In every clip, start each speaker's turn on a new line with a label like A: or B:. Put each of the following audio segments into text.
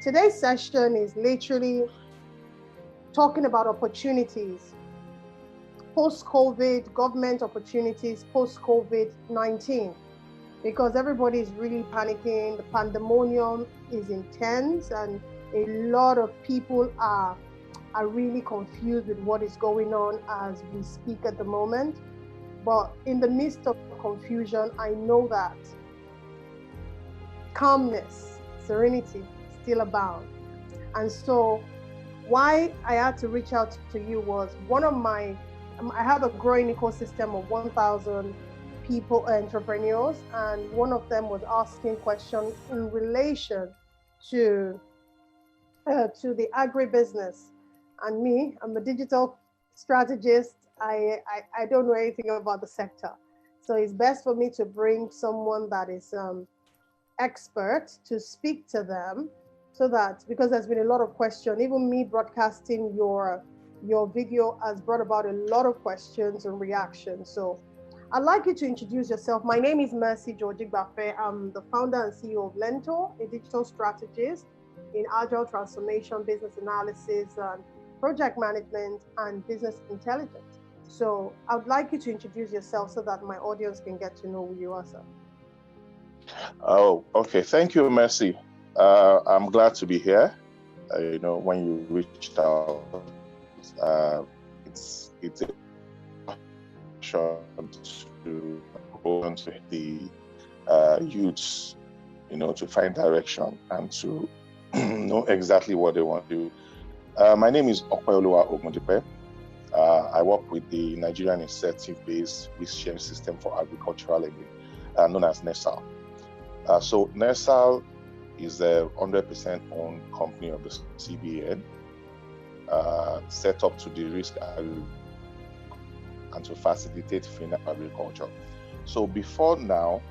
A: today's session is literally talking about opportunities, post-COVID, government opportunities, post-COVID-19, because everybody is really panicking. The pandemonium is intense, and a lot of people are really confused with what is going on as we speak at the moment. But in the midst of confusion, I know that calmness, serenity still abound. And so why I had to reach out to you was I have a growing ecosystem of 1,000 people, entrepreneurs, and one of them was asking questions in relation to the agribusiness. And me, I'm a digital strategist. I don't know anything about the sector. So it's best for me to bring someone that is expert to speak to them, so that, because there's been a lot of questions, even me broadcasting your video has brought about a lot of questions and reactions. So I'd like you to introduce yourself. My name is Mercy George-Igbafe. I'm the founder and CEO of Learntor, a digital strategist in agile transformation, business analysis, and project management, and business intelligence. So I would like you to introduce yourself so that my audience can get to know who you are, sir.
B: Oh, okay. Thank you, Mercy. I'm glad to be here. When you reached out, it's a passion to go on to the youths, to find direction and to know exactly what they want to do. My name is Okwayoluwa Ogundipe. I work with the Nigerian Incentive-Based Risk-Sharing System for Agricultural Lending, known as NESAL. So NESAL is a 100% owned company of the CBN, set up to de-risk and to facilitate financial agriculture. So before now,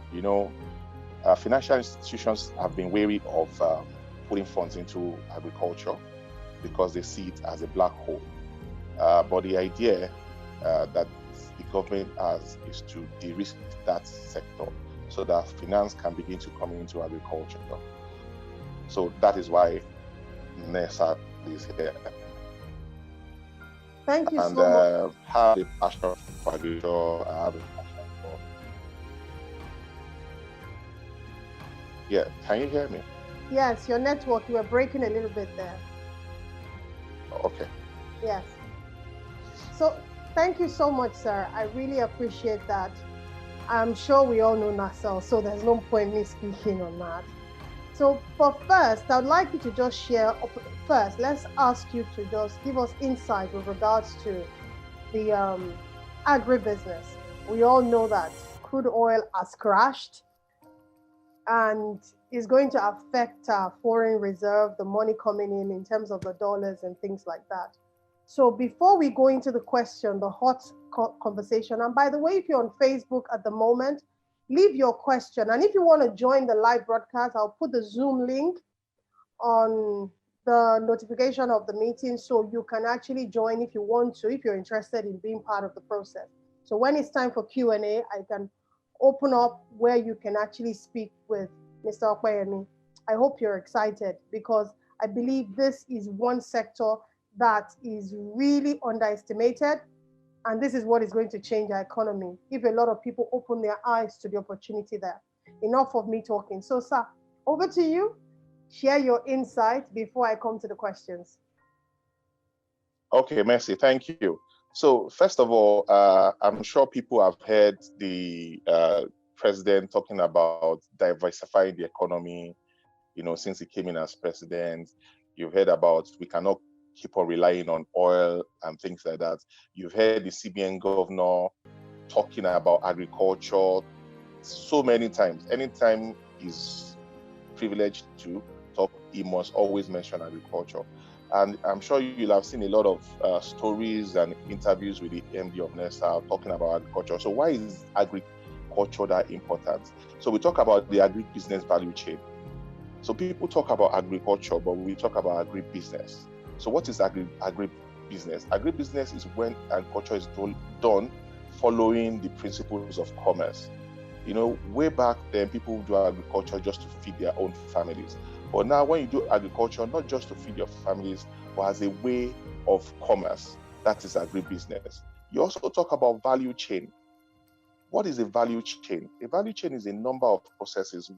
B: financial institutions have been wary of putting funds into agriculture because they see it as a black hole. But the idea that the government has is to de-risk that sector so that finance can begin to come into agriculture. So that is why NESA is here.
A: Thank you
B: and,
A: so much.
B: Have a passion for agriculture. I have a passion for. Yeah, can you hear me?
A: Yes, your network, you were breaking a little bit there.
B: Okay.
A: Yes. So thank you so much, sir. I really appreciate that. I'm sure we all know NASAL, so there's no point me speaking on that. So for first, I'd like you to just share, first, let's ask you to just give us insight with regards to the agribusiness. We all know that crude oil has crashed and is going to affect our foreign reserve, the money coming in terms of the dollars and things like that. So before we go into the question, the hot conversation, and by the way, if you're on Facebook at the moment, leave your question. And if you want to join the live broadcast, I'll put the Zoom link on the notification of the meeting so you can actually join if you want to, if you're interested in being part of the process. So when it's time for Q&A, I can open up where you can actually speak with Mr. Okwayemi. I hope you're excited because I believe this is one sector that is really underestimated, and this is what is going to change our economy if a lot of people open their eyes to the opportunity there. Enough of me talking. So, sir, over to you. Share your insight before I come to the questions.
B: Okay, Mercy, thank you. So first of all, I'm sure people have heard the president talking about diversifying the economy, since he came in as president. You've heard about we cannot keep on relying on oil and things like that. You've heard the CBN governor talking about agriculture so many times. Anytime he's privileged to talk, he must always mention agriculture. And I'm sure you'll have seen a lot of stories and interviews with the MD of NESA talking about agriculture. So why is agriculture that important? So we talk about the agribusiness value chain. So people talk about agriculture, but we talk about agribusiness. So what is agribusiness? Agribusiness is when agriculture is done following the principles of commerce. Way back then, people would do agriculture just to feed their own families. But now when you do agriculture, not just to feed your families, but as a way of commerce, that is agribusiness. You also talk about value chain. What is a value chain? A value chain is a number of processes,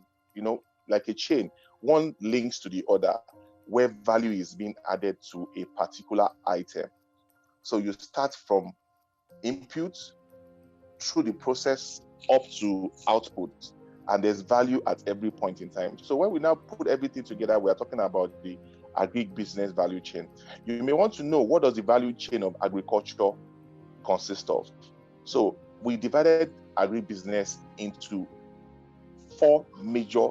B: like a chain. One links to the other, where value is being added to a particular item. So you start from input through the process up to output, and there's value at every point in time. So when we now put everything together, we are talking about the agri-business value chain. You may want to know, what does the value chain of agriculture consist of? So we divided agribusiness into 4 major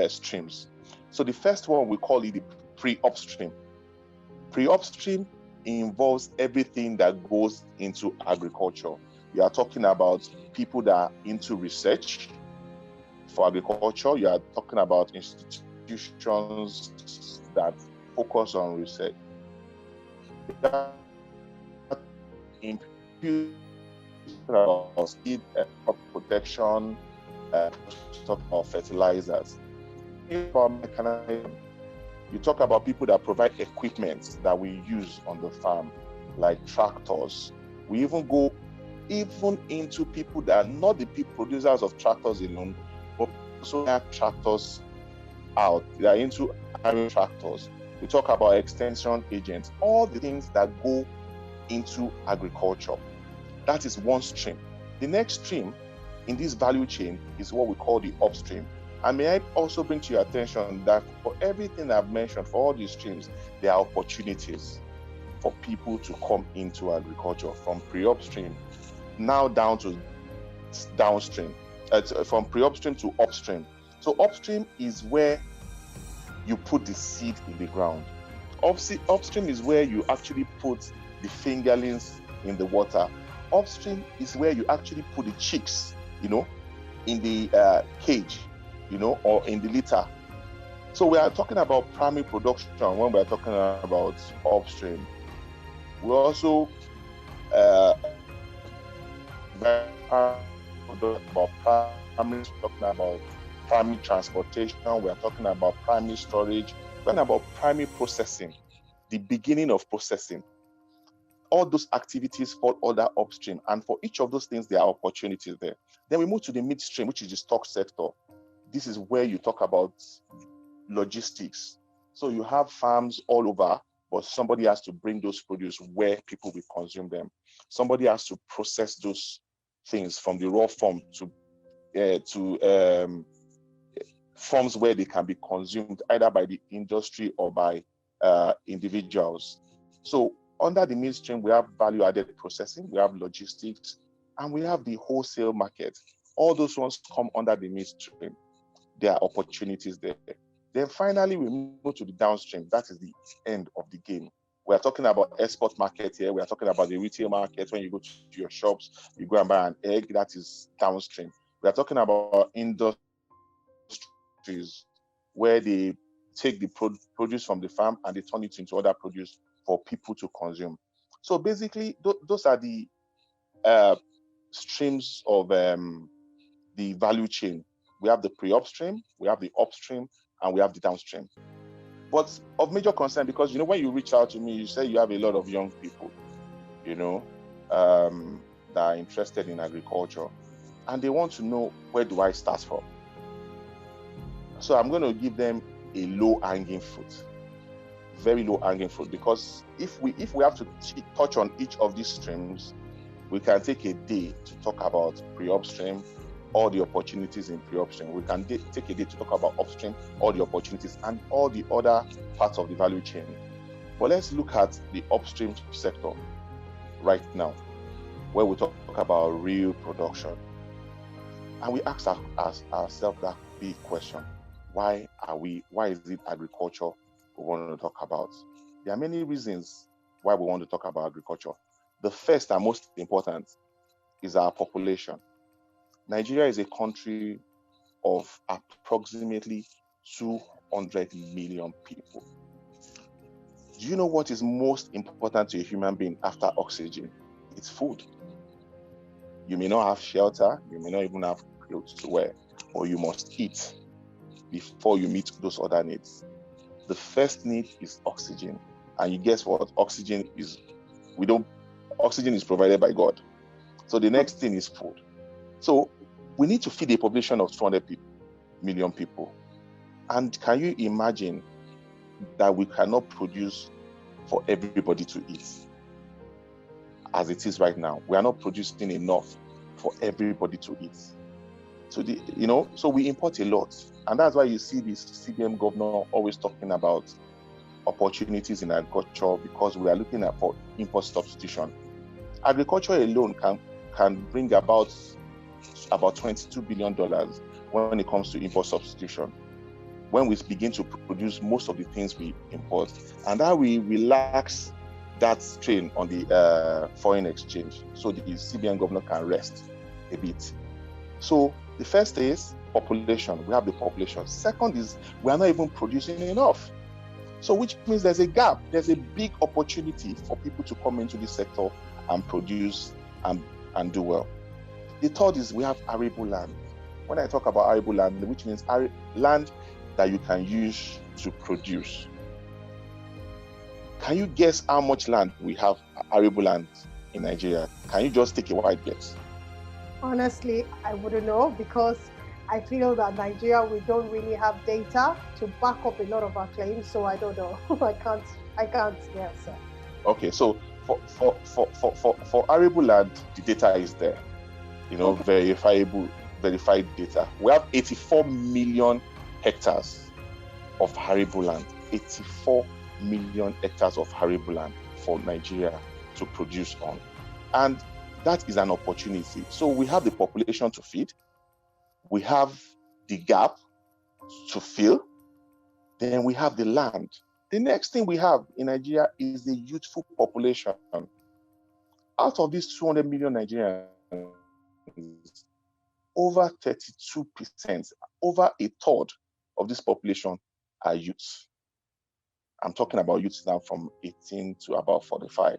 B: streams. So the first one, we call it the pre-upstream. Pre-upstream involves everything that goes into agriculture. You are talking about people that are into research for agriculture. You are talking about institutions that focus on research. About seed crop protection, talk about fertilizers, about mechanization. You talk about people that provide equipment that we use on the farm, like tractors. We even go into people that are not the producers of tractors alone, but also have tractors out. They are into iron tractors. We talk about extension agents, all the things that go into agriculture. That is one stream. The next stream in this value chain is what we call the upstream. And may I also bring to your attention that for everything I've mentioned, for all these streams, there are opportunities for people to come into agriculture, from pre-upstream now down to downstream, from pre-upstream to upstream. So upstream is where you put the seed in the ground. Upstream is where you actually put the fingerlings in the water. Upstream is where you actually put the chicks, in the cage, or in the litter. So we are talking about primary production when we are talking about upstream. We also talking about primary transportation. We are talking about primary storage. We're talking about primary processing, the beginning of processing. All those activities fall under upstream, and for each of those things, there are opportunities there. Then we move to the midstream, which is the stock sector. This is where you talk about logistics. So you have farms all over, but somebody has to bring those produce where people will consume them. Somebody has to process those things from the raw form to forms where they can be consumed either by the industry or by individuals. So under the midstream, we have value-added processing, we have logistics, and we have the wholesale market. All those ones come under the midstream. There are opportunities there. Then finally, we move to the downstream. That is the end of the game. We are talking about export market here. We are talking about the retail market. When you go to your shops, you go and buy an egg, that is downstream. We are talking about industries where they take the produce from the farm and they turn it into other produce for people to consume. So basically, those are the streams of the value chain. We have the pre-upstream, we have the upstream, and we have the downstream. But of major concern, because when you reach out to me, you say you have a lot of young people, that are interested in agriculture, and they want to know, where do I start from? So I'm going to give them a low-hanging fruit, very low-hanging fruit, because if we have to touch on each of these streams, we can take a day to talk about pre-upstream, all the opportunities in pre-upstream. We can take a day to talk about upstream, all the opportunities, and all the other parts of the value chain. But let's look at the upstream sector right now, where we talk about real production. And we ask ourselves that big question: why is it agriculture we want to talk about? There are many reasons why we want to talk about agriculture. The first and most important is our population. Nigeria is a country of approximately 200 million people. Do you know what is most important to a human being after oxygen? It's food. You may not have shelter, you may not even have clothes to wear, but you must eat. before you meet those other needs. The first need is oxygen. And you guess what? Oxygen is provided by God. So the next thing is food. So we need to feed a population of 200 million people. And can you imagine that we cannot produce for everybody to eat? As it is right now, we are not producing enough for everybody to eat. So so we import a lot. And that's why you see this CBN governor always talking about opportunities in agriculture, because we are looking at for import substitution. Agriculture alone can bring about $22 billion when it comes to import substitution, when we begin to produce most of the things we import, and that we relax that strain on the foreign exchange, so the CBN governor can rest a bit. So the first is population. We have the population. Second is we are not even producing enough. So which means there's a gap. There's a big opportunity for people to come into this sector and produce and do well. The third is we have arable land. When I talk about arable land, which means land that you can use to produce. Can you guess how much land we have, arable land in Nigeria? Can you just take a wide guess?
A: Honestly, I wouldn't know, because I feel that Nigeria, we don't really have data to back up a lot of our claims. So I don't know. I can't guess.
B: Okay, so for arable land, the data is there. Okay. Verified data. We have 84 million hectares of arable land. 84 million hectares of arable land for Nigeria to produce on. And that is an opportunity. So we have the population to feed. We have the gap to fill. Then we have the land. The next thing we have in Nigeria is the youthful population. Out of these 200 million Nigerians, over 32%, over a third of this population are youths. I'm talking about youths now from 18 to about 45.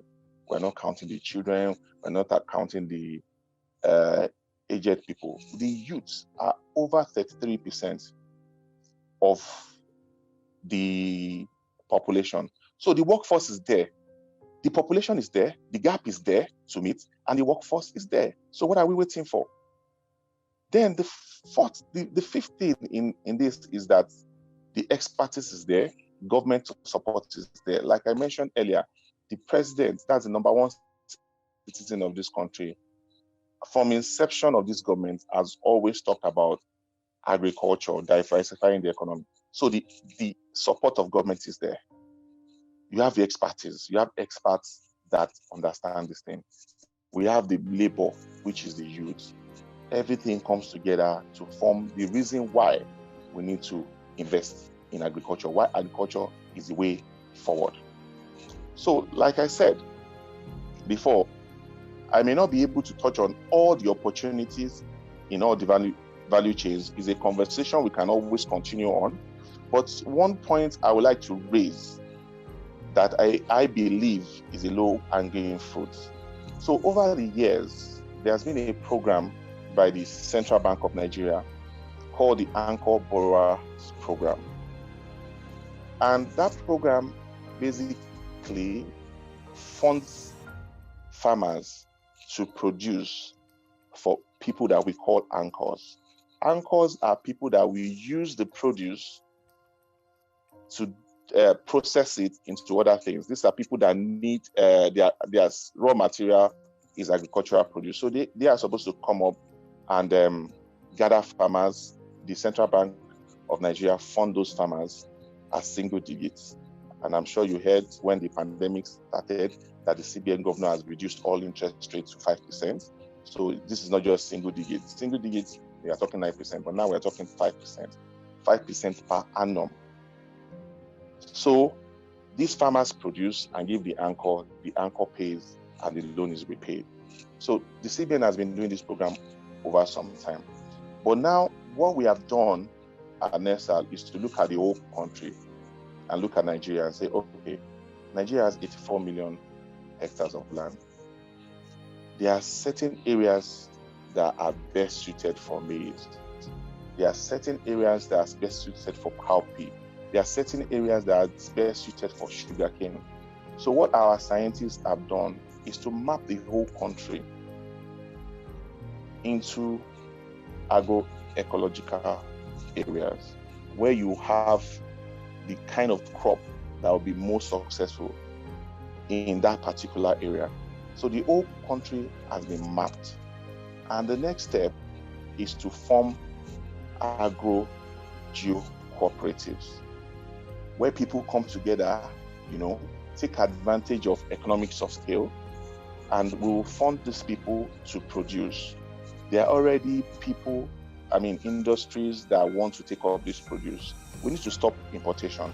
B: We're not counting the children. We're not counting the aged people. The youths are over 33% of the population. So the workforce is there. The population is there. The gap is there to meet, and the workforce is there. So what are we waiting for? Then the fifth thing in this is that the expertise is there. Government support is there. Like I mentioned earlier, the president, that's the number one citizen of this country, from inception of this government, has always talked about agriculture, diversifying the economy. So the support of government is there. You have the expertise. You have experts that understand this thing. We have the labor, which is the youth. Everything comes together to form the reason why we need to invest in agriculture, why agriculture is the way forward. So, like I said before, I may not be able to touch on all the opportunities in all the value chains. It's a conversation we can always continue on. But one point I would like to raise that I believe is a low-hanging fruit. So over the years, there's been a program by the Central Bank of Nigeria called the Anchor Borrowers Program. And that program basically funds farmers to produce for people that we call anchors. Anchors are people that we use the produce to process it into other things. These are people that need their raw material is agricultural produce. So they are supposed to come up and gather farmers. The Central Bank of Nigeria fund those farmers as single digits. And I'm sure you heard when the pandemic started that the CBN governor has reduced all interest rates to 5%. So this is not just single digits. Single digits, we are talking 9%, but now we're talking 5%. 5% per annum. So these farmers produce and give the anchor pays, and the loan is repaid. So the CBN has been doing this program over some time. But now what we have done at NESAL is to look at the whole country and look at Nigeria and say, okay, Nigeria has 84 million hectares of land. There are certain areas that are best suited for maize. There are certain areas that are best suited for cowpea. There are certain areas that are best suited for sugarcane. So what our scientists have done is to map the whole country into agroecological areas where you have the kind of crop that will be most successful in that particular area. So the whole country has been mapped. And the next step is to form agro-geo-cooperatives, where people come together, take advantage of economics of scale, and we will fund these people to produce. There are already industries that want to take up this produce. We need to stop importation.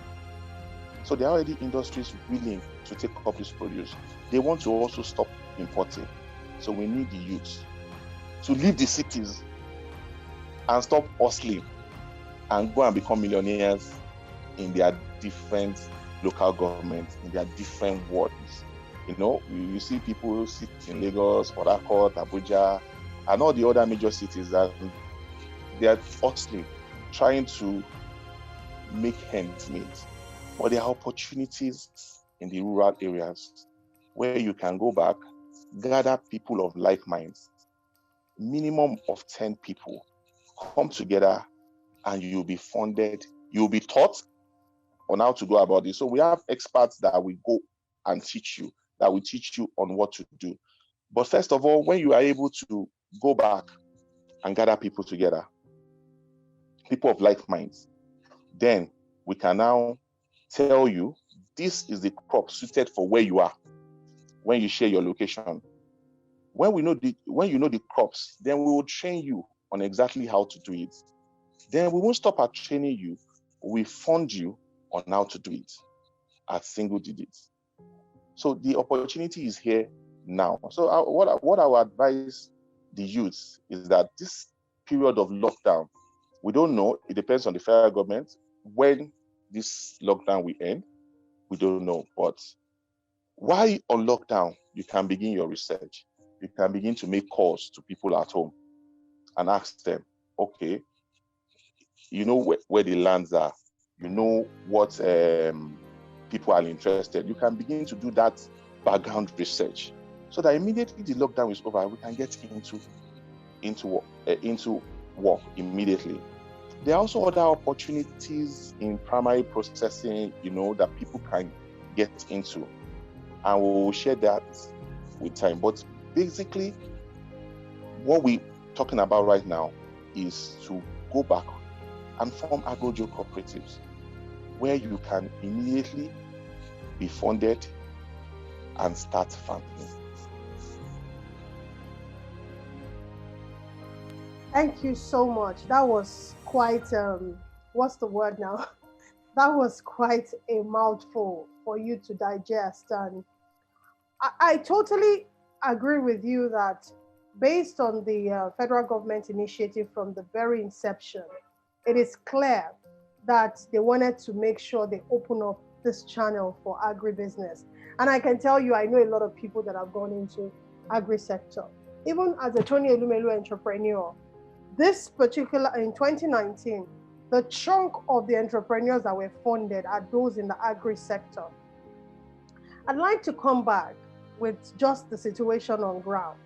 B: So there are already industries willing to take up this produce. They want to also stop importing. So we need the youth to leave the cities and stop hustling and go and become millionaires in their different local governments, in their different wards. You see people sit in Lagos, Port Harcourt, Abuja, and all the other major cities, and they are hustling, trying to make ends meet. But there are opportunities in the rural areas where you can go back, gather people of like minds, minimum of 10 people, come together, and you'll be funded. You'll be taught on how to go about this. So we have experts that will go and teach you, that will teach you on what to do. But first of all, when you are able to go back and gather people together, people of like minds, then we can now tell you this is the crop suited for where you are when you share your location. When you know the crops, then we will train you on exactly how to do it. Then we won't stop at training you. We fund you on how to do it at single digits. So the opportunity is here now. So what I would advise the youths is that this period of lockdown, we don't know. It depends on the federal government when this lockdown will end. We don't know. But while on lockdown, you can begin your research. You can begin to make calls to people at home and ask them, okay, you know where the lands are, you know what people are interested. You can begin to do that background research so that immediately the lockdown is over, we can get into work immediately. There are also other opportunities in primary processing, that people can get into, and we'll share that with time. But basically, what we're talking about right now is to go back and form agro-geo cooperatives where you can immediately be funded and start farming.
A: Thank you so much. That was quite, what's the word now? That was quite a mouthful for you to digest. And I totally agree with you that based on the federal government initiative from the very inception, it is clear that they wanted to make sure they open up this channel for agribusiness. And I can tell you, I know a lot of people that have gone into agri-sector. Even as a Tony Elumelu entrepreneur, this particular, in 2019, the chunk of the entrepreneurs that were funded are those in the agri-sector. I'd like to come back with just the situation on ground.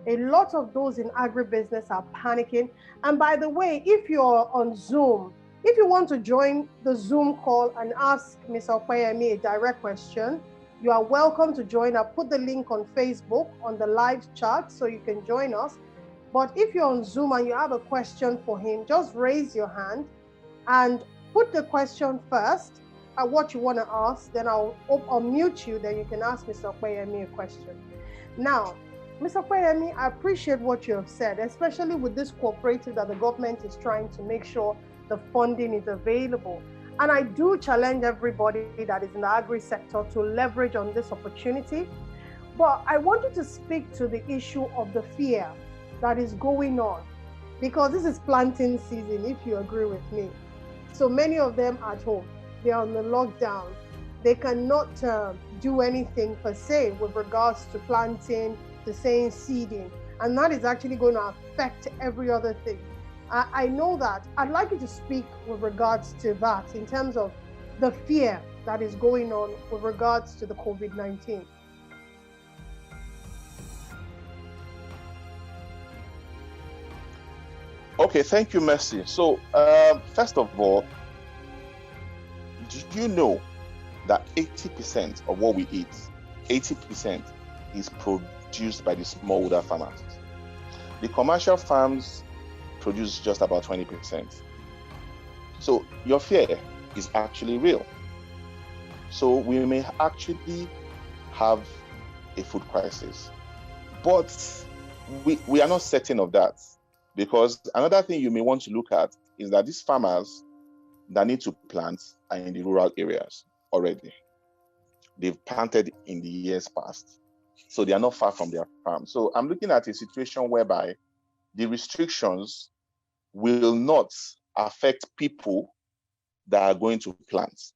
A: A lot of those in agribusiness are panicking. And by the way, if you're on Zoom, if you want to join the Zoom call and ask Ms. Okweyemi a direct question, you are welcome to join. I'll put the link on Facebook on the live chat so you can join us. But if you're on Zoom and you have a question for him, just raise your hand and put the question first at what you want to ask. Then I'll unmute you. Then you can ask Mr. Okweyemi a question. Now, Mr. Okweyemi, I appreciate what you have said, especially with this cooperative that the government is trying to make sure the funding is available. And I do challenge everybody that is in the agri sector to leverage on this opportunity. But I want you to speak to the issue of the fear that is going on, because this is planting season, if you agree with me. So many of them at home, they are on the lockdown. They cannot do anything per se with regards to planting, to saying seeding. And that is actually going to affect every other thing. I know that. I'd like you to speak with regards to that in terms of the fear that is going on with regards to the COVID-19.
B: Okay, thank you, Mercy. So, first of all, do you know that 80% of what we eat, 80% is produced by the smallholder farmers? The commercial farms produce just about 20%. So your fear is actually real. So we may actually have a food crisis, but we are not certain of that, because another thing you may want to look at is that these farmers that need to plant are in the rural areas already. They've planted in the years past, so they are not far from their farm. So I'm looking at a situation whereby the restrictions will not affect people that are going to plant.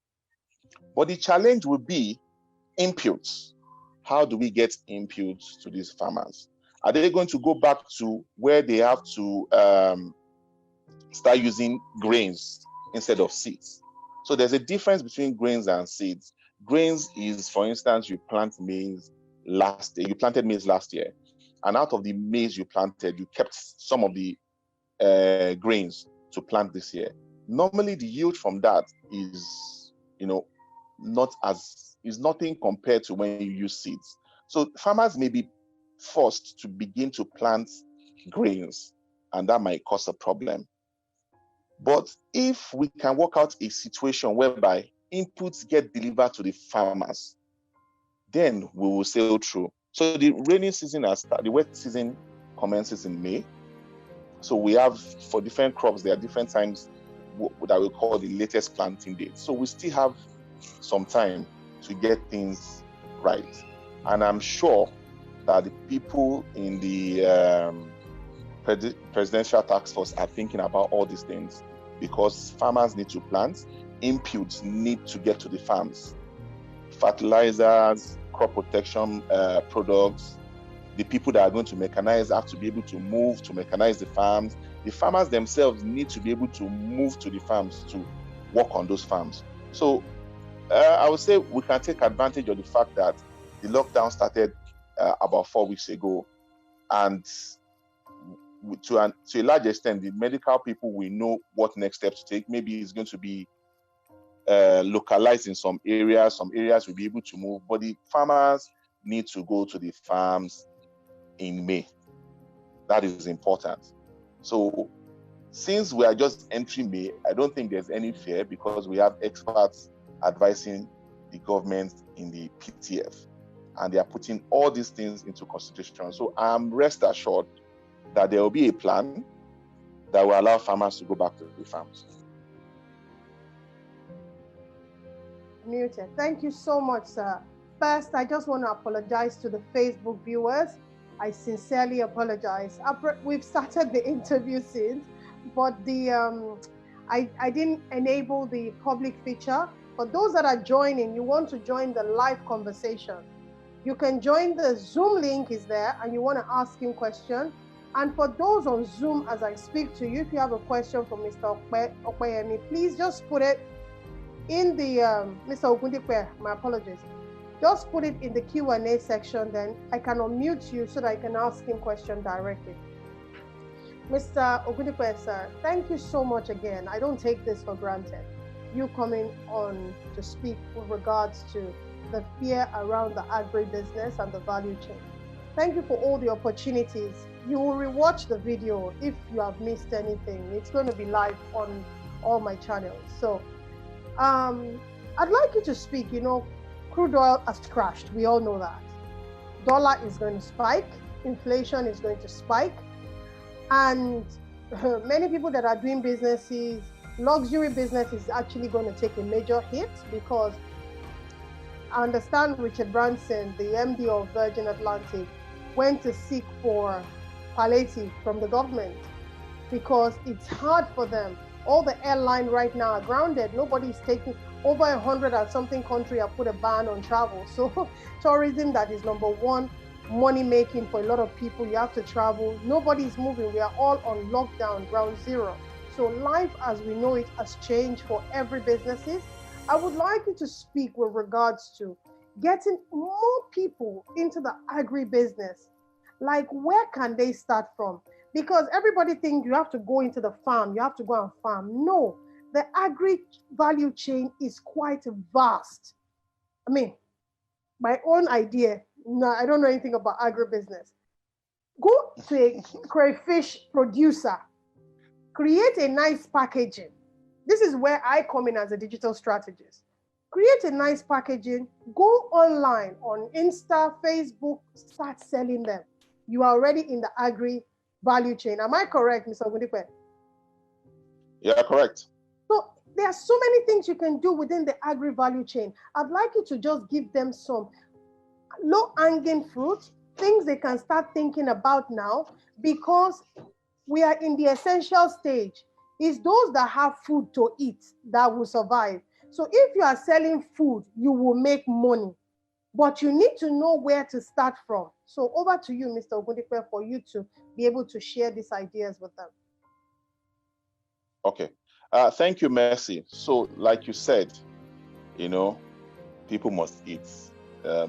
B: But the challenge will be inputs. How do we get inputs to these farmers? Are they going to go back to where they have to start using grains instead of seeds? So there's a difference between grains and seeds. Grains is, for instance, you planted maize last year, and out of the maize you planted, you kept some of the grains to plant this year. Normally, the yield from that is, is nothing compared to when you use seeds. So farmers may be forced to begin to plant grains, and that might cause a problem. But if we can work out a situation whereby inputs get delivered to the farmers, then we will sail through. So the rainy season the wet season commences in May. So we have, for different crops, there are different times that we call the latest planting date. So we still have some time to get things right. And I'm sure that the people in the presidential task force are thinking about all these things, because farmers need to plant, inputs need to get to the farms, fertilizers, crop protection products. The people that are going to mechanize have to be able to move to mechanize the farms. The farmers themselves need to be able to move to the farms to work on those farms. So I would say we can take advantage of the fact that the lockdown started about 4 weeks ago, and to a large extent, the medical people will know what next steps to take. Maybe it's going to be localized in some areas will be able to move, but the farmers need to go to the farms in May. That is important. So since we are just entering May, I don't think there's any fear, because we have experts advising the government in the PTF, and they are putting all these things into consideration. So I'm rest assured that there will be a plan that will allow farmers to go back to the farms.
A: Muted. Thank you so much, sir. First, I just want to apologize to the Facebook viewers. I sincerely apologize. We've started the interview since, but I didn't enable the public feature. For those that are joining, you want to join the live conversation, you can join. The Zoom link is there, and you want to ask him questions. And for those on Zoom, as I speak to you, if you have a question for Mr. Okpeyemi, please just put it in the, Mr. Ogundipe, my apologies. Just put it in the Q&A section, then I can unmute you so that I can ask him question directly. Mr. Ogundipe, sir, thank you so much again. I don't take this for granted. You coming on to speak with regards to the fear around the agribusiness and the value chain. Thank you for all the opportunities. You will rewatch the video if you have missed anything. It's going to be live on all my channels. So I'd like you to speak. Crude oil has crashed. We all know that. Dollar is going to spike. Inflation is going to spike. And many people that are doing businesses, luxury business is actually going to take a major hit, because I understand Richard Branson, the MD of Virgin Atlantic, went to seek for palliative from the government because it's hard for them. All the airlines right now are grounded. Nobody's taking. Over 100 and something countries have put a ban on travel. So tourism, that is number one, money making for a lot of people. You have to travel. Nobody's moving. We are all on lockdown, ground zero. So life as we know it has changed for every businesses. I would like you to speak with regards to getting more people into the agribusiness. Like, where can they start from? Because everybody thinks you have to go into the farm, you have to go and farm. No, the agri value chain is quite vast. I mean, my own idea, no, I don't know anything about agribusiness. Go to a crayfish producer, create a nice packaging. This is where I come in as a digital strategist. Create a nice packaging, go online on Insta, Facebook, start selling them. You are already in the agri value chain. Am I correct, Mr. Ogundipe?
B: Yeah, correct.
A: So there are so many things you can do within the agri value chain. I'd like you to just give them some low hanging fruit, things they can start thinking about now, because we are in the essential stage. It's those that have food to eat that will survive. So if you are selling food, you will make money, but you need to know where to start from. So over to you, Mr. Ogundipe, for you to be able to share these ideas with them.
B: Okay. Thank you, Mercy. So, like you said, people must eat.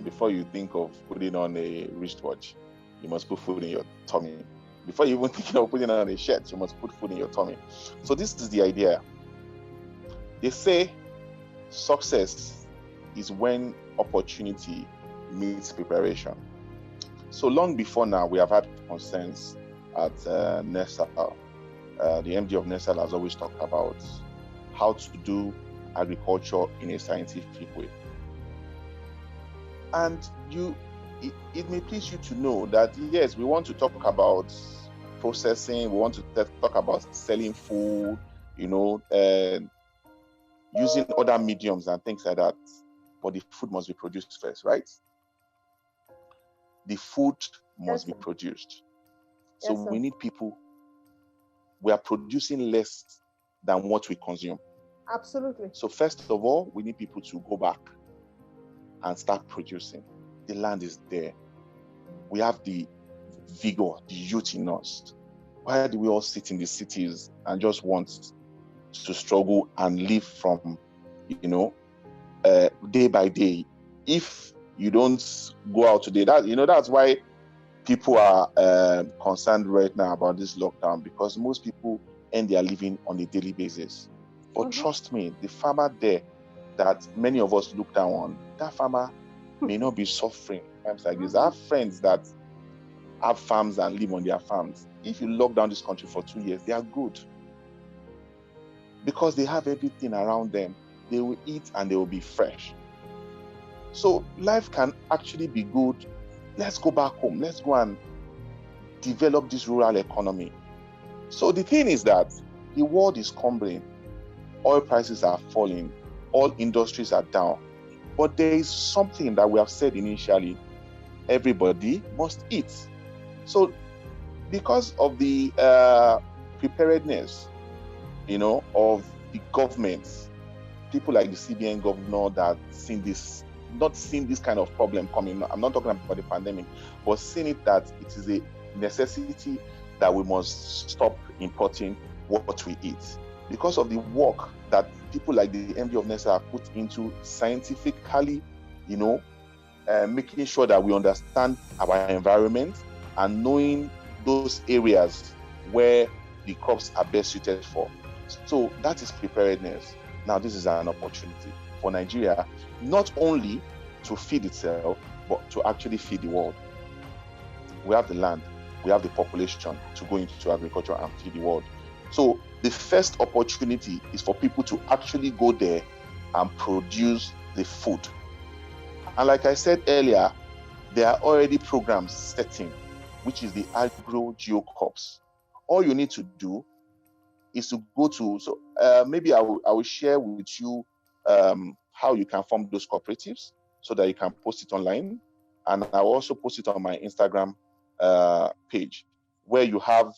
B: Before you think of putting on a wristwatch, you must put food in your tummy. Before you even think of putting on a shirt, you must put food in your tummy. So this is the idea. They say success is when opportunity meets preparation. So long before now, we have had concerns at NESAL. The MD of NESAL has always talked about how to do agriculture in a scientific way. And it may please you to know that, yes, we want to talk about processing, we want to talk about selling food, using other mediums and things like that. But the food must be produced first, right? The food must be produced. So we need people. We are producing less than what we consume.
A: Absolutely.
B: So first of all, we need people to go back and start producing. The land is there. We have the vigor, the youth in us. Why do we all sit in the cities and just want to struggle and live from, day by day? If you don't go out today, that's why people are concerned right now about this lockdown, because most people earn their living on a daily basis. But trust me, the farmer there that many of us look down on, that farmer may not be suffering times like this. I have friends that have farms and live on their farms. If you lock down this country for 2 years, they are good, because they have everything around them. They will eat and they will be fresh. So life can actually be good. Let's go back home. Let's go and develop this rural economy. So the thing is that the world is crumbling. Oil prices are falling. All industries are down. But there is something that we have said initially. Everybody must eat. So because of the preparedness, of the government, people like the CBN governor that not seen this kind of problem coming. I'm not talking about the pandemic, but seeing it that it is a necessity that we must stop importing what we eat. Because of the work that people like the MD of NESA have put into scientifically, making sure that we understand our environment and knowing those areas where the crops are best suited for. So that is preparedness. Now, this is an opportunity for Nigeria, not only to feed itself, but to actually feed the world. We have the land, we have the population to go into agriculture and feed the world. So the first opportunity is for people to actually go there and produce the food. And like I said earlier, there are already programs setting, which is the Agro Geo Corps. All you need to do is to go to, maybe I will share with you how you can form those cooperatives so that you can post it online. And I'll also post it on my Instagram page, where you have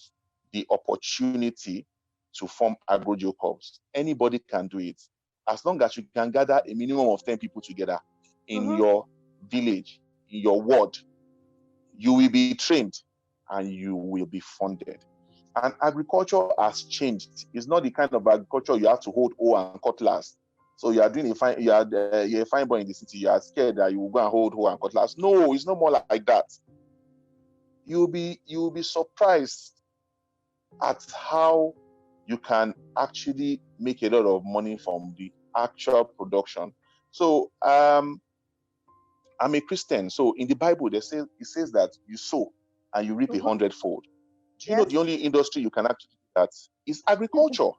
B: the opportunity to form Agro Geo Corps. Anybody can do it, as long as you can gather a minimum of 10 people together in your village, in your ward. you will be trained and you will be funded. And agriculture has changed. It's not the kind of agriculture you have to hold hoe and cutlass. So you are doing you're a fine boy in the city. You are scared that you will go and hold hoe and cutlass. No, it's no more like that. You will be surprised at how you can actually make a lot of money from the actual production. So I'm a Christian. So in the Bible, it says that you sow and you reap 100-fold. Do you know the only industry you can actually do that is agriculture?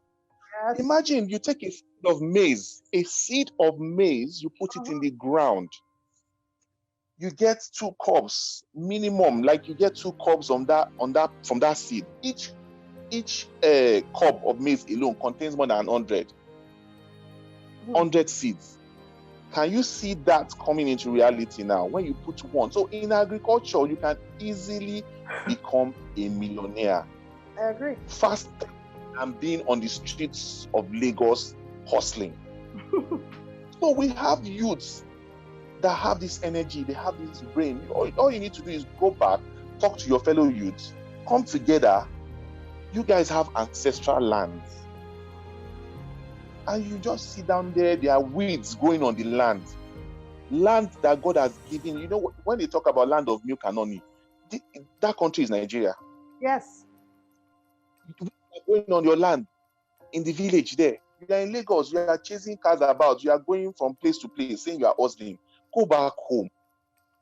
A: Yes.
B: Imagine you take a seed of maize, you put it in the ground. You get 2 cobs minimum, like you get 2 cobs from that seed. Each cob of maize alone contains more than 100 seeds. Can you see that coming into reality now when you put one? So in agriculture, you can easily become a millionaire.
A: I agree.
B: Faster than being on the streets of Lagos hustling. So we have youths that have this energy, they have this brain. All you need to do is go back, talk to your fellow youths, come together. You guys have ancestral lands. And you just sit down there, there are weeds growing on the land. Land that God has given. You know, when they talk about land of milk and honey, that country is Nigeria.
A: Yes.
B: You are going on your land, in the village there. You are in Lagos, you are chasing cars about, you are going from place to place, saying you are hustling. Go back home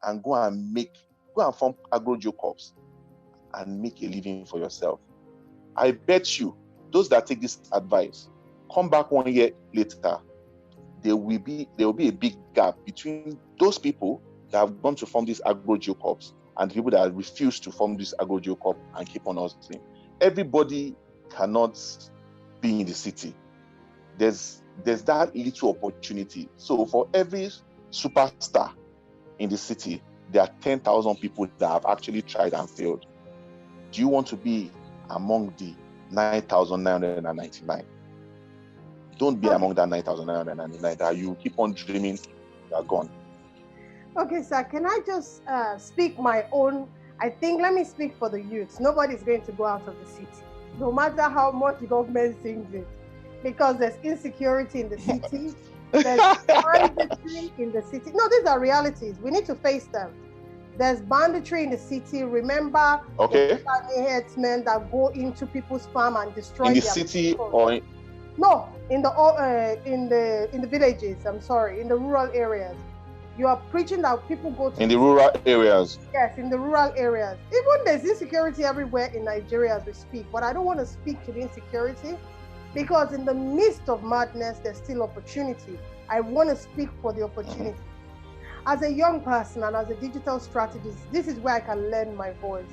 B: and go and form agro corps and make a living for yourself. I bet you, those that take this advice, come back 1 year later, there will be a big gap between those people that have gone to form these agro corps and the people that refuse to form this agro corps and keep on hustling. Everybody cannot be in the city. There's that little opportunity. So for every superstar in the city, there are 10,000 people that have actually tried and failed. Do you want to be among the 9,999? Don't be among that 9,999 that you keep on dreaming you are gone.
A: Okay, sir, can I just speak my own? Let me speak for the youths. Nobody's going to go out of the city, no matter how much the government sings it, because there's insecurity in the city, there's banditry in the city. No, these are realities. We need to face them. There's banditry in the city. Remember, the headsmen that go into people's farm and destroy
B: in the city or
A: no, in the villages. I'm sorry, in the rural areas. You are preaching that people go to
B: in the rural areas.
A: Yes, in the rural areas. Even there's insecurity everywhere in Nigeria as we speak. But I don't want to speak to the insecurity because in the midst of madness, there's still opportunity. I want to speak for the opportunity. As a young person and as a digital strategist, this is where I can lend my voice.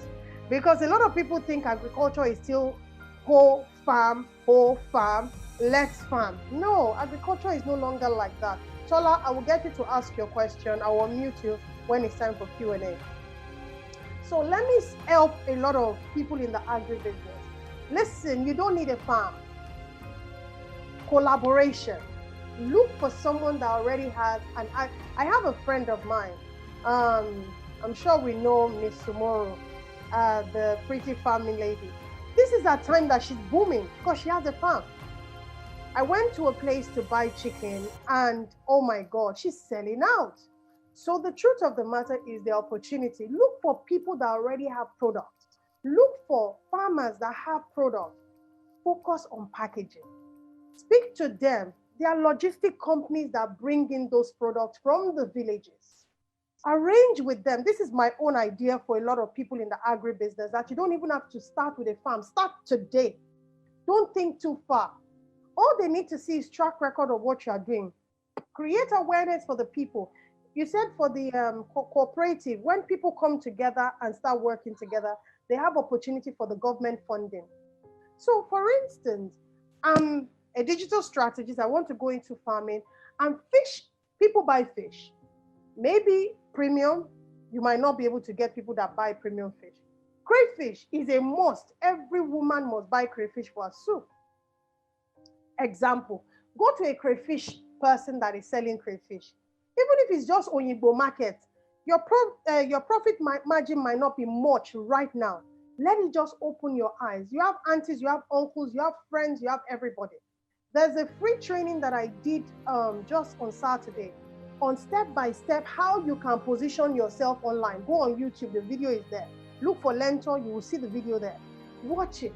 A: Because a lot of people think agriculture is still whole farm, let's farm. No, agriculture is no longer like that. Tola, I will get you to ask your question. I will mute you when it's time for Q&A. So let me help a lot of people in the agribusiness. Listen, you don't need a farm. Collaboration. Look for someone that already has, and I have a friend of mine. I'm sure we know Miss Sumoro, the pretty farming lady. This is a time that she's booming because she has a farm. I went to a place to buy chicken and oh my God, she's selling out. So the truth of the matter is the opportunity. Look for people that already have products. Look for farmers that have products. Focus on packaging. Speak to them. There are logistic companies that bring in those products from the villages. Arrange with them. This is my own idea for a lot of people in the agribusiness that you don't even have to start with a farm. Start today. Don't think too far. All they need to see is track record of what you are doing. Create awareness for the people. You said for the cooperative, when people come together and start working together, they have opportunity for the government funding. So for instance, I'm a digital strategist. I want to go into farming and fish. People buy fish. Maybe premium. You might not be able to get people that buy premium fish. Crayfish is a must. Every woman must buy crayfish for her soup. Example, go to a crayfish person that is selling crayfish. Even if it's just Oyinbo market, Your profit margin might not be much right now. Let it just open your eyes. You have aunties, you have uncles, you have friends, you have everybody. There's a free training that I did just on Saturday on step-by-step how you can position yourself online. Go on YouTube, the video is there. Look for Learntor, you will see the video there. Watch it.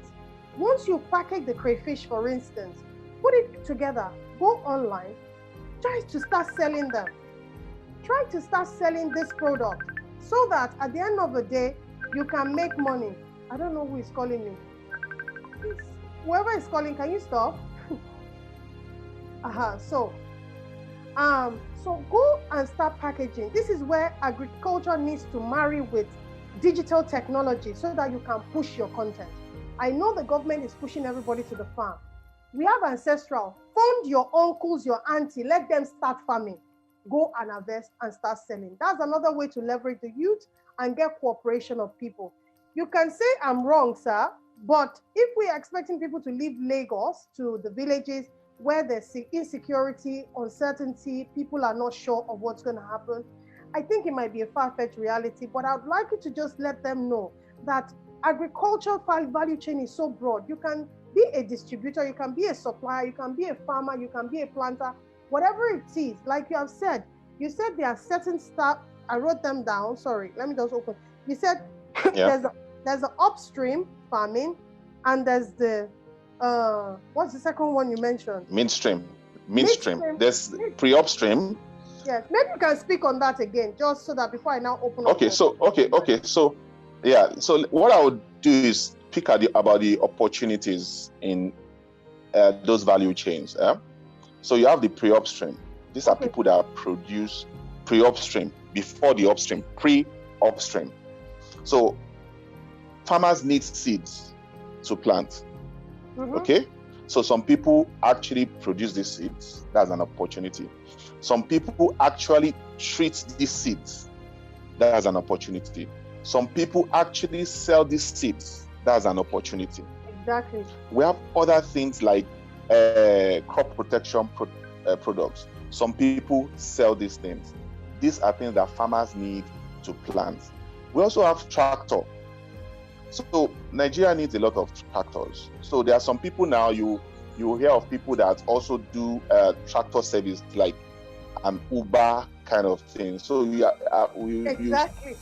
A: Once you package the crayfish, for instance, put it together, go online, try to start selling them. Try to start selling this product so that at the end of the day, you can make money. I don't know who is calling me. Please, whoever is calling, can you stop? So go and start packaging. This is where agriculture needs to marry with digital technology so that you can push your content. I know the government is pushing everybody to the farm. We have ancestral. Fund your uncles, your auntie, let them start farming. Go and harvest and start selling. That's another way to leverage the youth and get cooperation of people. You can say I'm wrong, sir, but if we are expecting people to leave Lagos to the villages where there's insecurity, uncertainty, people are not sure of what's going to happen, I think it might be a far-fetched reality, but I would like you to just let them know that agricultural value chain is so broad. You can be a distributor, you can be a supplier, you can be a farmer, you can be a planter, whatever it is. Like you have said, you said there are certain stuff, I wrote them down, sorry, let me just open. You said there's the upstream farming and there's the, what's the second one you mentioned?
B: Midstream. There's pre-upstream.
A: Yes, maybe you can speak on that again, just so that before I now open up.
B: So what I would do is pick about the opportunities in those value chains. So you have the pre-upstream. These are people that produce pre-upstream, before the upstream, pre-upstream. So farmers need seeds to plant. Okay? So some people actually produce these seeds. That's an opportunity. Some people actually treat these seeds. That's an opportunity. Some people actually sell these seeds. That's an opportunity.
A: Exactly.
B: We have other things like crop protection products. Some people sell these things. These are things that farmers need to plant. We also have tractor. So Nigeria needs a lot of tractors. So there are some people now, you hear of people that also do tractor service, like an Uber kind of thing. So
A: exactly.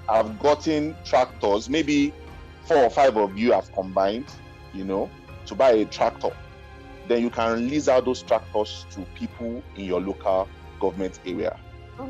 B: I've gotten tractors, maybe 4 or 5 of you have combined, to buy a tractor. Then you can release out those tractors to people in your local government area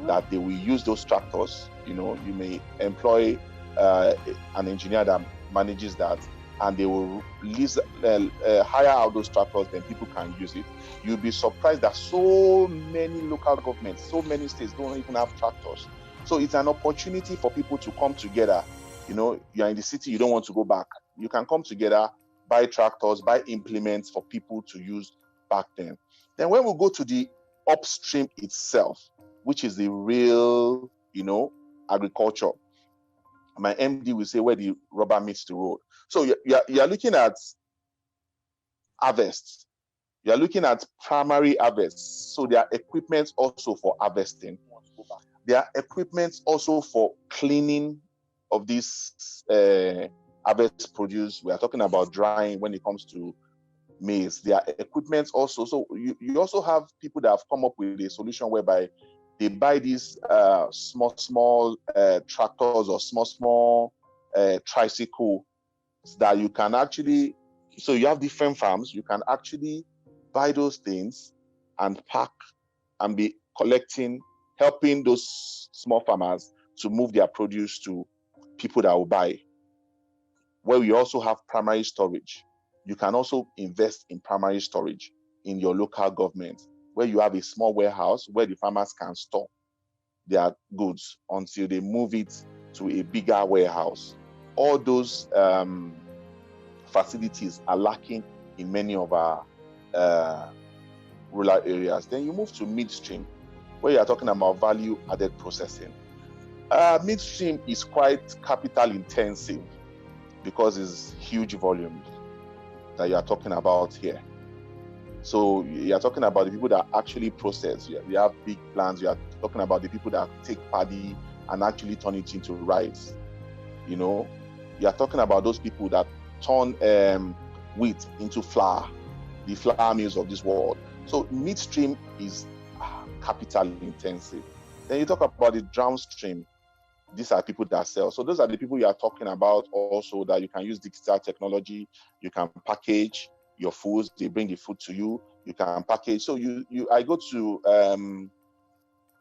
B: that they will use those tractors. You may employ an engineer that manages that, and they will hire out those tractors, then people can use it. You'll be surprised that so many local governments, so many states don't even have tractors. So it's an opportunity for people to come together. You're in the city, you don't want to go back. You can come together, buy tractors, buy implements for people to use back then. Then when we go to the upstream itself, which is the real, agriculture, my MD will say where the rubber meets the road. So you're looking at harvest. You're looking at primary harvest. So there are equipment also for harvesting. There are equipment also for cleaning of this harvest produce. We are talking about drying when it comes to maize. There are equipment also. So you also have people that have come up with a solution whereby they buy these small tractors or small tricycles that you can actually, so you have different farms, you can actually buy those things and pack and be collecting, helping those small farmers to move their produce to people that will buy. Where we also have primary storage. You can also invest in primary storage in your local government, where you have a small warehouse where the farmers can store their goods until they move it to a bigger warehouse. All those facilities are lacking in many of our rural areas. Then you move to midstream, where you are talking about value-added processing. Midstream is quite capital intensive because it's huge volumes that you are talking about here. So you're talking about the people that actually process. You have big plants. You are talking about the people that take paddy and actually turn it into rice. You know, you are talking about those people that turn wheat into flour, the flour mills of this world. So midstream is capital intensive. Then you talk about the downstream. These are people that sell. So those are the people you are talking about also, that you can use digital technology. You can package your foods. They bring the food to you. You can package. So I go to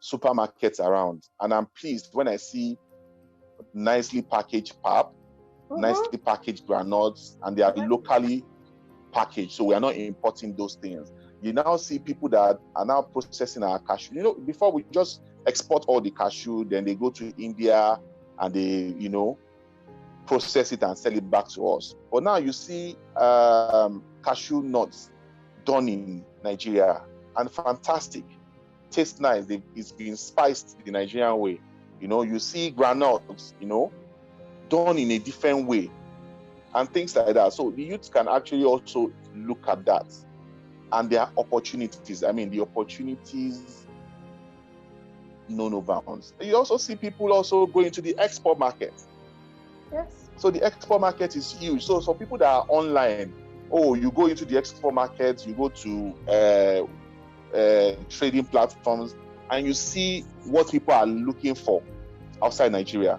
B: supermarkets around, and I'm pleased when I see nicely packaged pap, nicely packaged granuts, and they are locally packaged. So we are not importing those things. You now see people that are now processing our cashew. You know, before we just export all the cashew, then they go to India and they, process it and sell it back to us. But now you see cashew nuts done in Nigeria, and fantastic. Tastes nice. It's been spiced the Nigerian way. You see granules, done in a different way, and things like that. So the youth can actually also look at that. And there are opportunities. I mean, the opportunities know no bounds. You also see people also going to the export market.
A: Yes.
B: So the export market is huge. So for people that are online, you go into the export market, you go to trading platforms, and you see what people are looking for outside Nigeria.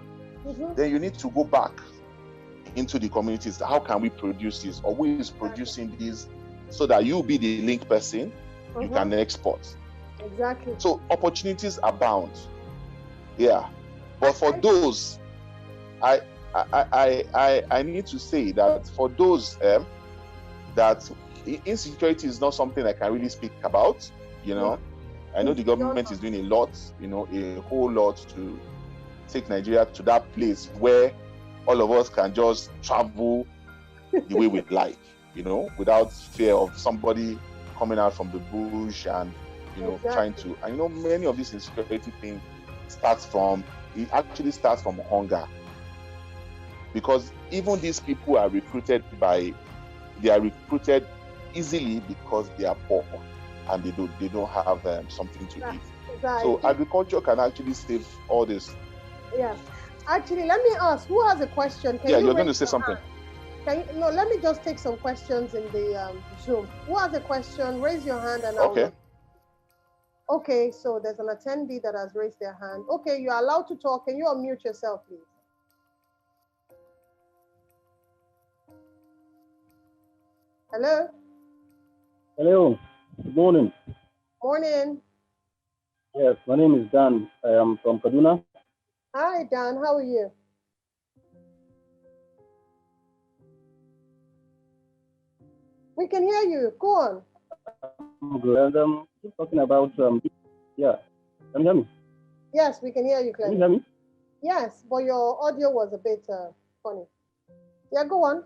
B: Then you need to go back into the communities. How can we produce this? Or who is producing this, so that you be the link person, you can export.
A: Exactly.
B: So opportunities abound. Yeah. But for those, I need to say that for those that insecurity is not something I can really speak about. I know the government is doing a lot, a whole lot to take Nigeria to that place where all of us can just travel the way we'd like, without fear of somebody coming out from the bush and, trying to, and many of these insecurity things actually starts from hunger. Because even these people are recruited easily because they are poor and they don't have something to eat. So agriculture can actually save all this.
A: Yeah. Actually, let me ask, who has a question?
B: You're going to say something.
A: Let me just take some questions in the Zoom. Who has a question? Raise your hand and I'll... Okay, so there's an attendee that has raised their hand. Okay, you're allowed to talk. Can you unmute yourself, please? Hello?
C: Hello. Good morning.
A: Morning.
C: Yes, my name is Dan. I am from Kaduna.
A: Hi, Dan. How are you? We can hear you. Go on.
C: I'm good. And just talking about, yeah. Can you hear me?
A: Yes, we can hear you clearly.
C: Can you hear me?
A: Yes, but your audio was a bit funny. Yeah, go on.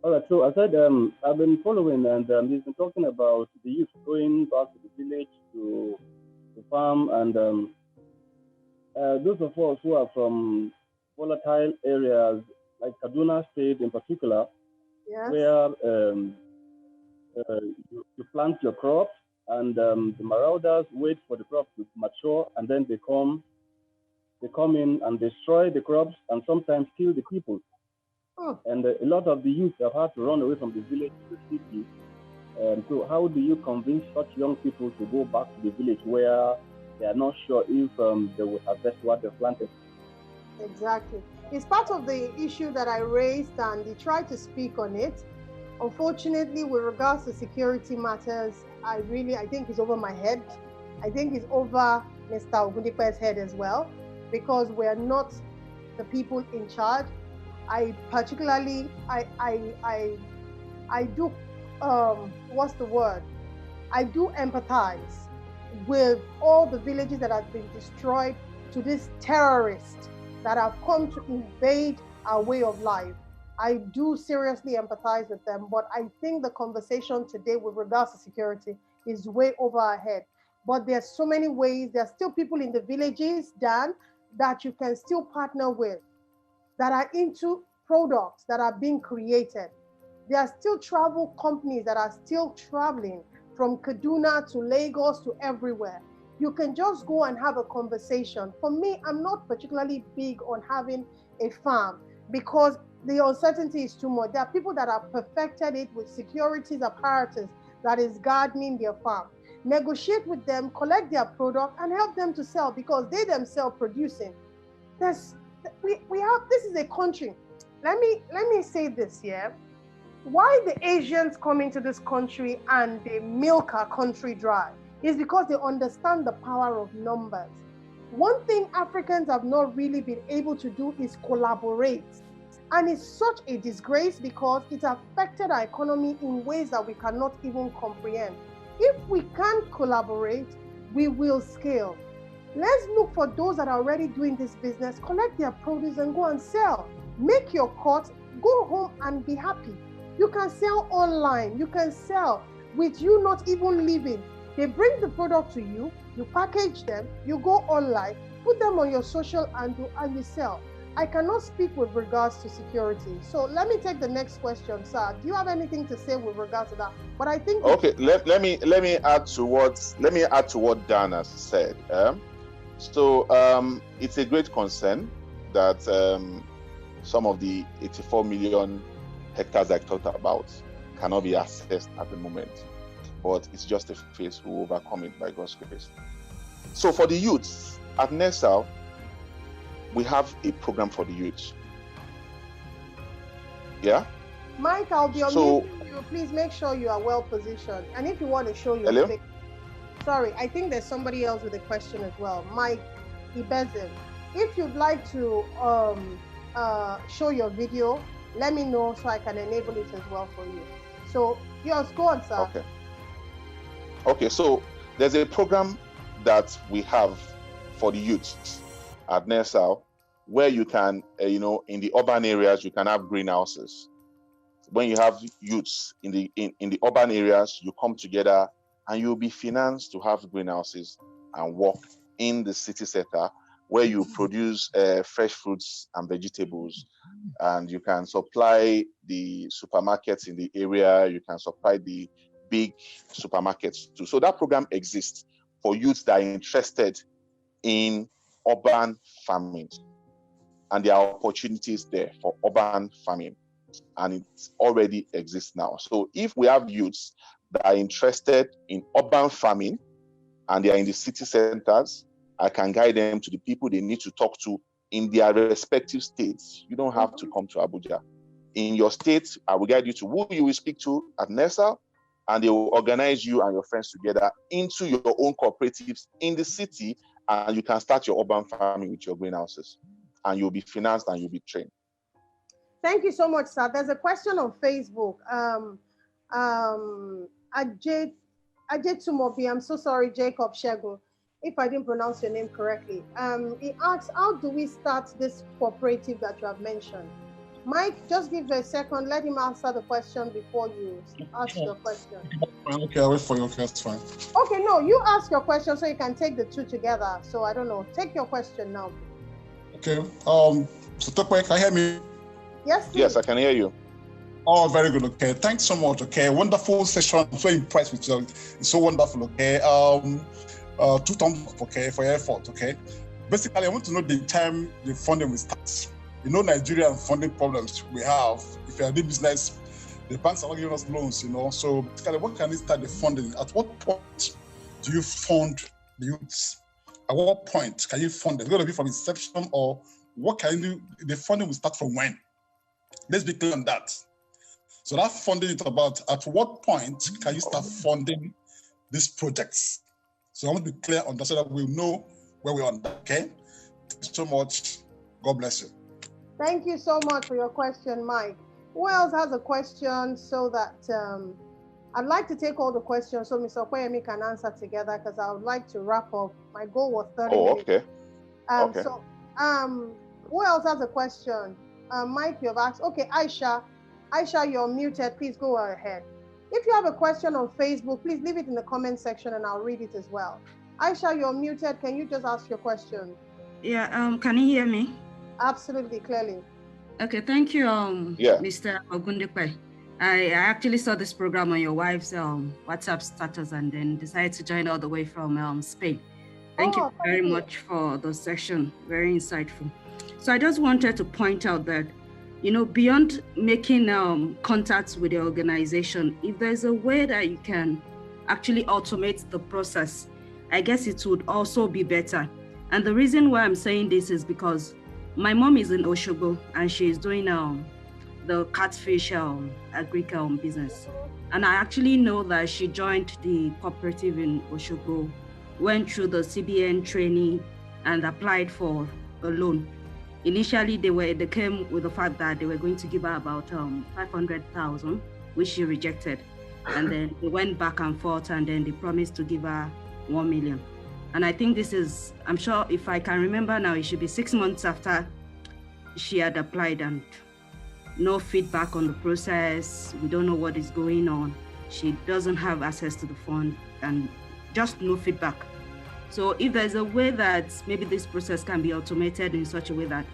C: All right. So I said I've been following, and he's been talking about the youth going back to the village to farm, and those of us who are from volatile areas like Kaduna State in particular, where you plant your crops, and the marauders wait for the crops to mature, and then they come in and destroy the crops and sometimes kill the people. And a lot of the youth have had to run away from the village to the city. So how do you convince such young people to go back to the village where they are not sure if they will harvest what they planted?
A: Exactly. It's part of the issue that I raised, and they tried to speak on it. Unfortunately, with regards to security matters, I think it's over my head. I think it's over Mr. Ogundipe's head as well, because we're not the people in charge. I particularly, I do, what's the word? I do empathize with all the villages that have been destroyed to these terrorists that have come to invade our way of life. I do seriously empathize with them, but I think the conversation today with regards to security is way over our head. But there's so many ways. There's still people in the villages, Dan, that you can still partner with, that are into products that are being created. There are still travel companies that are still traveling from Kaduna to Lagos to everywhere. You can just go and have a conversation. For me, I'm not particularly big on having a farm because the uncertainty is too much. There are people that have perfected it with securities apparatus that is gardening their farm. Negotiate with them, collect their product, and help them to sell because they themselves producing. We have, this is a country. Let me say this here. Why the Asians come into this country and they milk our country dry is because they understand the power of numbers. One thing Africans have not really been able to do is collaborate. And it's such a disgrace because it affected our economy in ways that we cannot even comprehend. If we can't collaborate, we will scale. Let's look for those that are already doing this business, collect their produce and go and sell. Make your cut, go home and be happy. You can sell online, you can sell with you not even leaving. They bring the product to you, you package them, you go online, put them on your social handle and you sell. I cannot speak with regards to security. So let me take the next question, sir. Do you have anything to say with regards to that? But I think
B: okay, let me add to what Dan has said. So it's a great concern that some of the 84 million hectares I talked about cannot be accessed at the moment. But it's just a phase. We'll overcome it by God's grace. So for the youths at NESAL, we have a program for the youths. Yeah?
A: Mike, I'll be unmuting you. Please make sure you are well positioned. And if you want to show your face. Sorry, I think there's somebody else with a question as well. Mike Ibezim, if you'd like to show your video, let me know so I can enable it as well for you. So, yours, go on, sir.
B: Okay, so there's a program that we have for the youths at NESAL where you can, in the urban areas, you can have greenhouses. When you have youths in the urban areas, you come together and you'll be financed to have greenhouses and work in the city center where you produce fresh fruits and vegetables, and you can supply the supermarkets in the area, you can supply the big supermarkets too. So that program exists for youths that are interested in urban farming, and there are opportunities there for urban farming, and it already exists now. So if we have youths that are interested in urban farming and they are in the city centers, I can guide them to the people they need to talk to in their respective states. You don't have to come to Abuja. In your state, I will guide you to who you will speak to at NESAL, and they will organize you and your friends together into your own cooperatives in the city, and you can start your urban farming with your greenhouses, and you'll be financed and you'll be trained.
A: Thank you so much, sir. There's a question on Facebook. Ajay Tumobi, I'm so sorry, Jacob Shego, if I didn't pronounce your name correctly. He asks, how do we start this cooperative that you have mentioned? Mike, just give a second. Let him answer the question before you ask your question.
D: Okay, I'll wait for you. Okay, that's fine.
A: Okay, no, you ask your question so you can take the two together. So I don't know. Take your question now.
D: Okay. So Tokwe, can you hear me?
A: Yes, please.
B: Yes, I can hear you.
D: Oh, very good. Okay, thanks so much. Okay, wonderful session. I'm so impressed with you. It's so wonderful. Okay. 2 thumbs up. Okay, for your effort. Okay. Basically, I want to know the time the funding will start. Nigerian funding problems we have. If you're doing business, the banks are not giving us loans, So basically, what can we start the funding? At what point do you fund the youths? At what point can you fund them? It's going to be from inception, or what can you do? The funding will start from when? Let's be clear on that. So that funding is about at what point can you start funding these projects? So I want to be clear on that so that we'll know where we're on that, okay? Thank you so much. God bless you.
A: Thank you so much for your question, Mike. Who else has a question so that I'd like to take all the questions so Mr. Okoyemi can answer together because I would like to wrap up. My goal was 30 minutes.
B: Okay.
A: So who else has a question? Mike, you have asked. Okay, Aisha, you're muted. Please go ahead. If you have a question on Facebook, please leave it in the comment section and I'll read it as well. Aisha, you're muted. Can you just ask your question?
E: Yeah, can you hear me?
A: Absolutely, clearly.
E: Okay, thank you, Mr. Ogundepe. I actually saw this program on your wife's WhatsApp status and then decided to join all the way from Spain. Thank you very much for the session. Very insightful. So I just wanted to point out that, beyond making contacts with the organization, if there's a way that you can actually automate the process, I guess it would also be better. And the reason why I'm saying this is because my mom is in Oshogo and she's doing the catfish agriculture business. And I actually know that she joined the cooperative in Oshogo, went through the CBN training and applied for a loan. Initially, they came with the fact that they were going to give her about 500,000, which she rejected. And then they went back and forth and then they promised to give her 1 million. And I think this is, I'm sure if I can remember now, it should be 6 months after she had applied and no feedback on the process. We don't know what is going on. She doesn't have access to the fund and just no feedback. So if there's a way that maybe this process can be automated in such a way that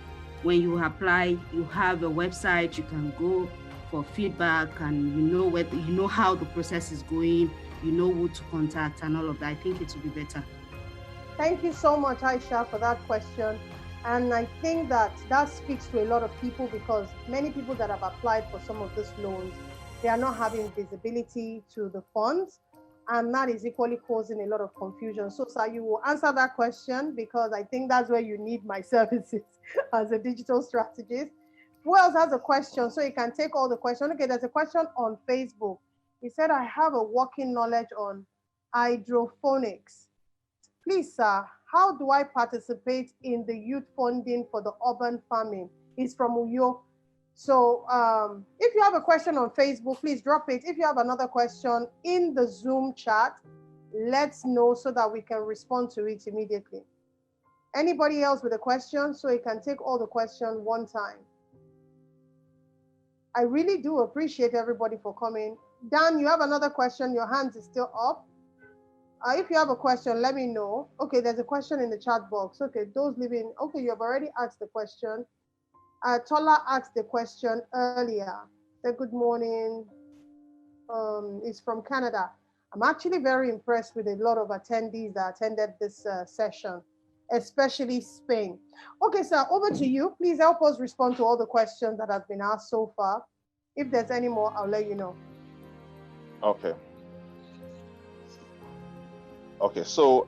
E: when you apply, you have a website, you can go for feedback and you know how the process is going, you know who to contact and all of that, I think it will be better.
A: Thank you so much, Aisha, for that question. And I think that speaks to a lot of people because many people that have applied for some of these loans, they are not having visibility to the funds, and that is equally causing a lot of confusion. So, sir, you will answer that question because I think that's where you need my services as a digital strategist. Who else has a question? So you can take all the questions. Okay, there's a question on Facebook. He said, I have a working knowledge on hydroponics. Please, sir, how do I participate in the youth funding for the urban farming? It's from Uyo. So if you have a question on Facebook, please drop it. If you have another question in the Zoom chat, let's know so that we can respond to it immediately. Anybody else with a question? So you can take all the questions one time. I really do appreciate everybody for coming. Dan, you have another question. Your hand is still up. If you have a question, let me know. Okay, there's a question in the chat box. Okay, those living, okay, you have already asked the question. Tola asked the question earlier. Said, good morning. It's from Canada. I'm actually very impressed with a lot of attendees that attended this session, especially Spain. Okay, sir, over to you. Please help us respond to all the questions that have been asked so far. If there's any more, I'll let you know.
B: Okay. Okay, so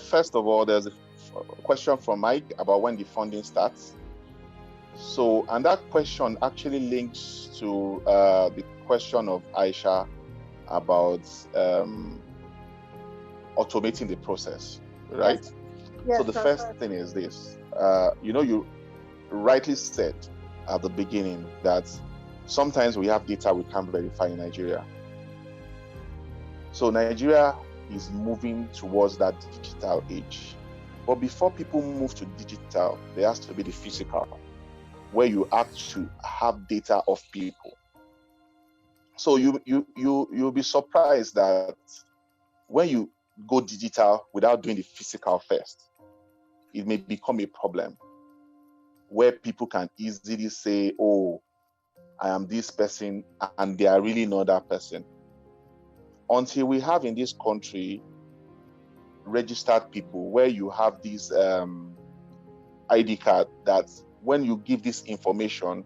B: first of all, there's a question from Mike about when the funding starts. So, and that question actually links to the question of Aisha about automating the process, right?
A: Yes. Yes,
B: so the first thing is this, you rightly said at the beginning that sometimes we have data we can't verify in Nigeria. So Nigeria is moving towards that digital age. But before people move to digital, there has to be the physical, where you actually have data of people. So you'll be surprised that when you go digital without doing the physical first, it may become a problem where people can easily say, oh, I am this person, and they are really not that person. Until we have in this country registered people where you have this ID card that when you give this information,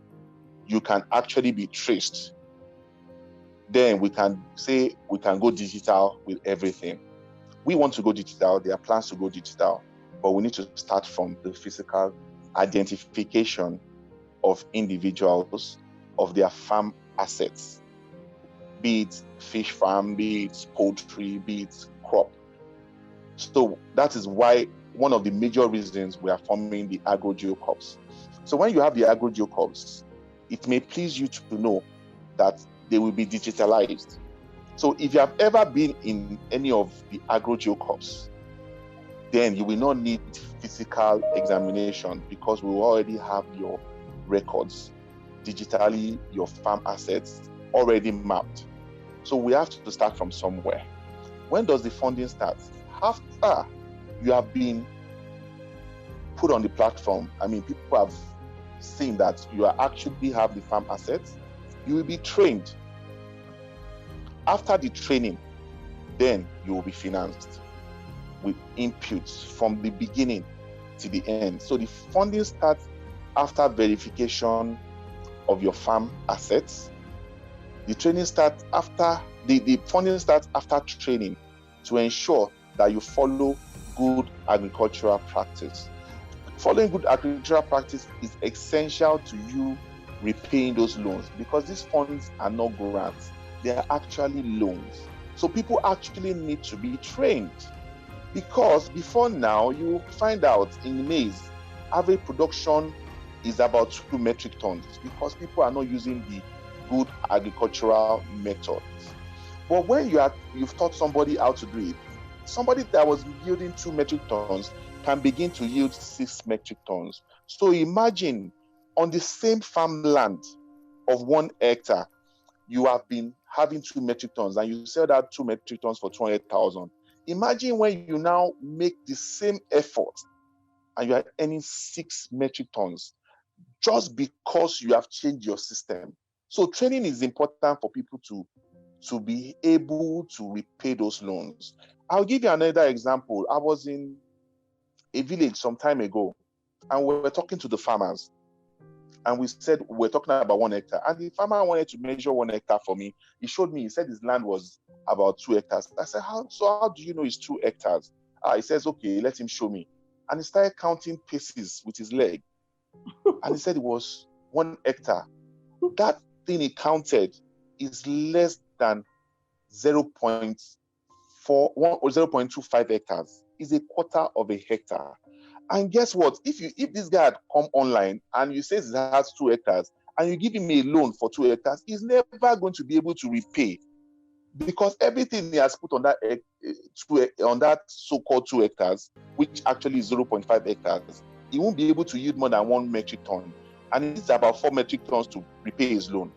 B: you can actually be traced. Then we can say we can go digital with everything. We want to go digital. There are plans to go digital, but we need to start from the physical identification of individuals, of their farm assets, be it fish farm, be it poultry, be it crop. So that is why one of the major reasons we are forming the agro-geocorps. So when you have the agro-geocorps, it may please you to know that they will be digitalized. So if you have ever been in any of the agro-geocorps, then you will not need physical examination because we will already have your records digitally, your farm assets already mapped. So we have to start from somewhere. When does the funding start? After you have been put on the platform. I mean, people have seen that you are actually have the farm assets. You will be trained. After the training, then you will be financed with inputs from the beginning to the end. So the funding starts after verification of your farm assets. The training starts after the funding starts after training to ensure that you follow good agricultural practice. Following good agricultural practice is essential to you repaying those loans, because these funds are not grants, they are actually loans. So people actually need to be trained, because before now, you find out in maize, average production is about 2 metric tons, because people are not using the good agricultural methods. But when you've taught somebody how to do it, somebody that was yielding 2 metric tons can begin to yield 6 metric tons. So imagine on the same farmland of 1 hectare, you have been having 2 metric tons and you sell that 2 metric tons for 200,000. Imagine when you now make the same effort and you are earning 6 metric tons just because you have changed your system. So training is important for people to be able to repay those loans. I'll give you another example. I was in a village some time ago, and we were talking to the farmers, and we said we're talking about 1 hectare, and the farmer wanted to measure 1 hectare for me. He showed me, he said his land was about 2 hectares. I said, how do you know it's 2 hectares? He says, okay, let him show me. And he started counting paces with his leg, and he said it was 1 hectare. That thing he counted is less than 0.41 or 0.25 hectares. Is a quarter of a hectare. And guess what? If this guy had come online and you say he has 2 hectares and you give him a loan for 2 hectares, he's never going to be able to repay, because everything he has put on that so-called 2 hectares, which actually is 0.5 hectares, he won't be able to yield more than 1 metric ton. And it's about 4 metric tons to repay his loan.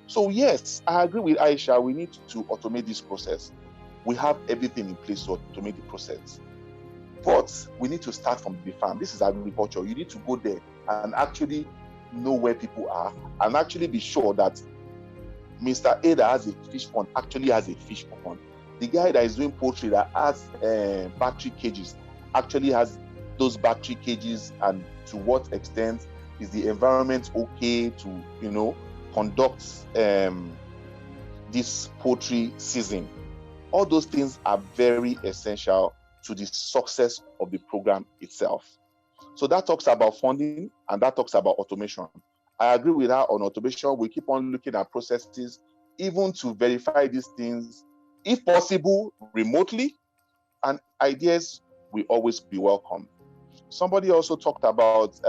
B: So yes, I agree with Aisha, we need to automate this process. We have everything in place to automate the process. But we need to start from the farm. This is agriculture. You need to go there and actually know where people are and actually be sure that Mr. A that has a fish pond actually has a fish pond. The guy that is doing poultry that has battery cages actually has those battery cages, and to what extent is the environment okay to, conduct this poultry season. All those things are very essential to the success of the program itself. So that talks about funding and that talks about automation. I agree with her on automation. We keep on looking at processes, even to verify these things, if possible, remotely, and ideas will always be welcome. Somebody also talked about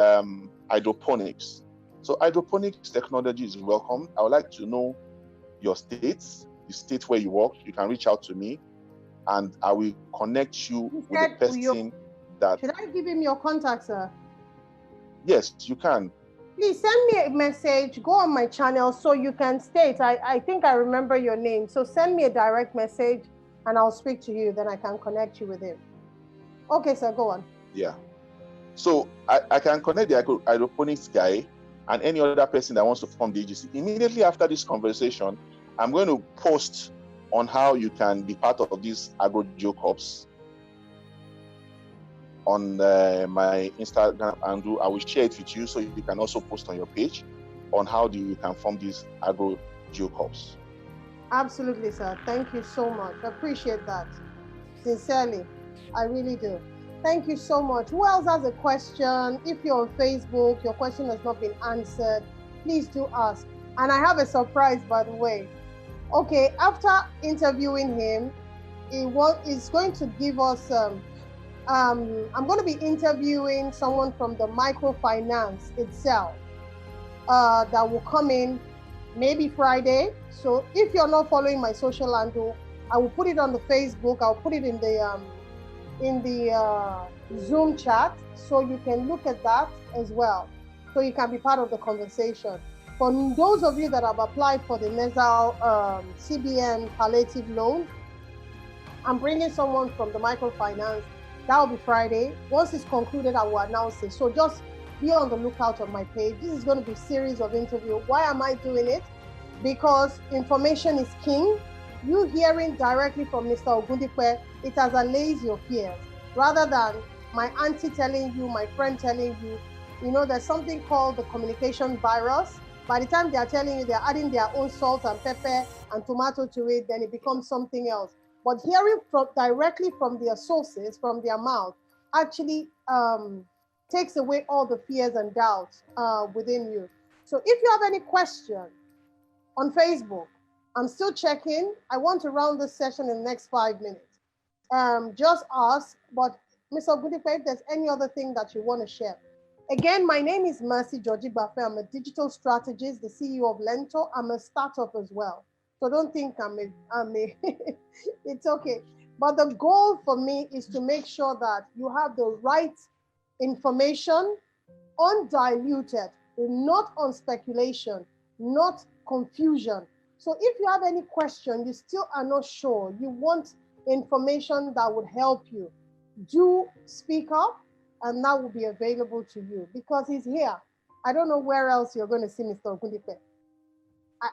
B: hydroponics. So hydroponics technology is welcome. I would like to know your states, the state where you work. You can reach out to me, and I will connect you with the person that...
A: Should I give him your contact, sir?
B: Yes, you can.
A: Please send me a message. Go on my channel so you can state. I think I remember your name. So send me a direct message and I'll speak to you. Then I can connect you with him. Okay, sir, go on.
B: Yeah. So I can connect the hydroponics guy and any other person that wants to form the agency. Immediately after this conversation, I'm going to post on how you can be part of this Agro Geo Corps on my Instagram handle. I will share it with you so you can also post on your page on how you can form this Agro Geo Corps.
A: Absolutely, sir. Thank you so much. I appreciate that. Sincerely, I really do. Thank you so much. Who else has a question? If you're on Facebook, your question has not been answered, please do ask. And I have a surprise, by the way. Okay, after interviewing him, he's going to give us, I'm going to be interviewing someone from the microfinance itself that will come in maybe Friday. So if you're not following my social handle, I will put it on the Facebook. I'll put it in the Zoom chat, so you can look at that as well. So you can be part of the conversation. For those of you that have applied for the nasal CBN palliative loan, I'm bringing someone from the microfinance. That will be Friday. Once it's concluded, I will announce it. So just be on the lookout on my page. This is going to be a series of interviews. Why am I doing it? Because information is king. you hearing directly from Mr. Ogundipe, it has allayed your fears, rather than my auntie telling you, my friend telling you. You know, there's something called the communication virus. By the time they are telling you, they're adding their own salt and pepper and tomato to it, then it becomes something else. But hearing directly from their sources, from their mouth, actually takes away all the fears and doubts within you. So if you have any question on Facebook, I'm still checking. I want to round this session in the next 5 minutes. Just ask, but Mr. Ogundipe, if there's any other thing that you want to share. Again, my name is Mercy George-Igbafe. I'm a digital strategist, the CEO of Learntor. I'm a startup as well. So don't think I'm a it's okay. But the goal for me is to make sure that you have the right information, undiluted, not on speculation, not confusion. So if you have any question, you still are not sure, you want information that would help you, do speak up, and that will be available to you because he's here. I don't know where else you're going to see Mr. Ogundipe.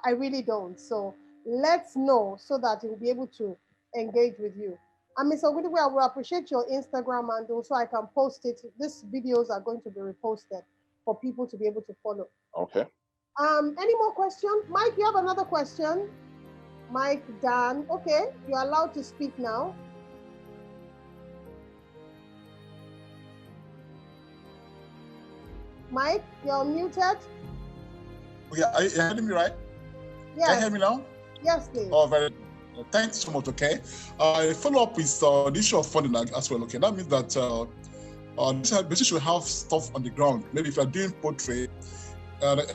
A: I really don't. So let's know so that he'll be able to engage with you. And Mr. Ogundipe, I will appreciate your Instagram handle so I can post it. These videos are going to be reposted for people to be able to follow.
B: Okay.
A: Any more questions? Mike, you have another question? Mike, Dan, okay, you're allowed to speak now. Mike, you're muted.
D: Yeah, are you hearing me right?
A: Yes.
D: Can you hear me now?
A: Yes, please.
D: Oh, very good. Thanks so much, okay? I follow up with the issue of funding as well, okay? That means that business should have stuff on the ground. Maybe if you're doing poultry, there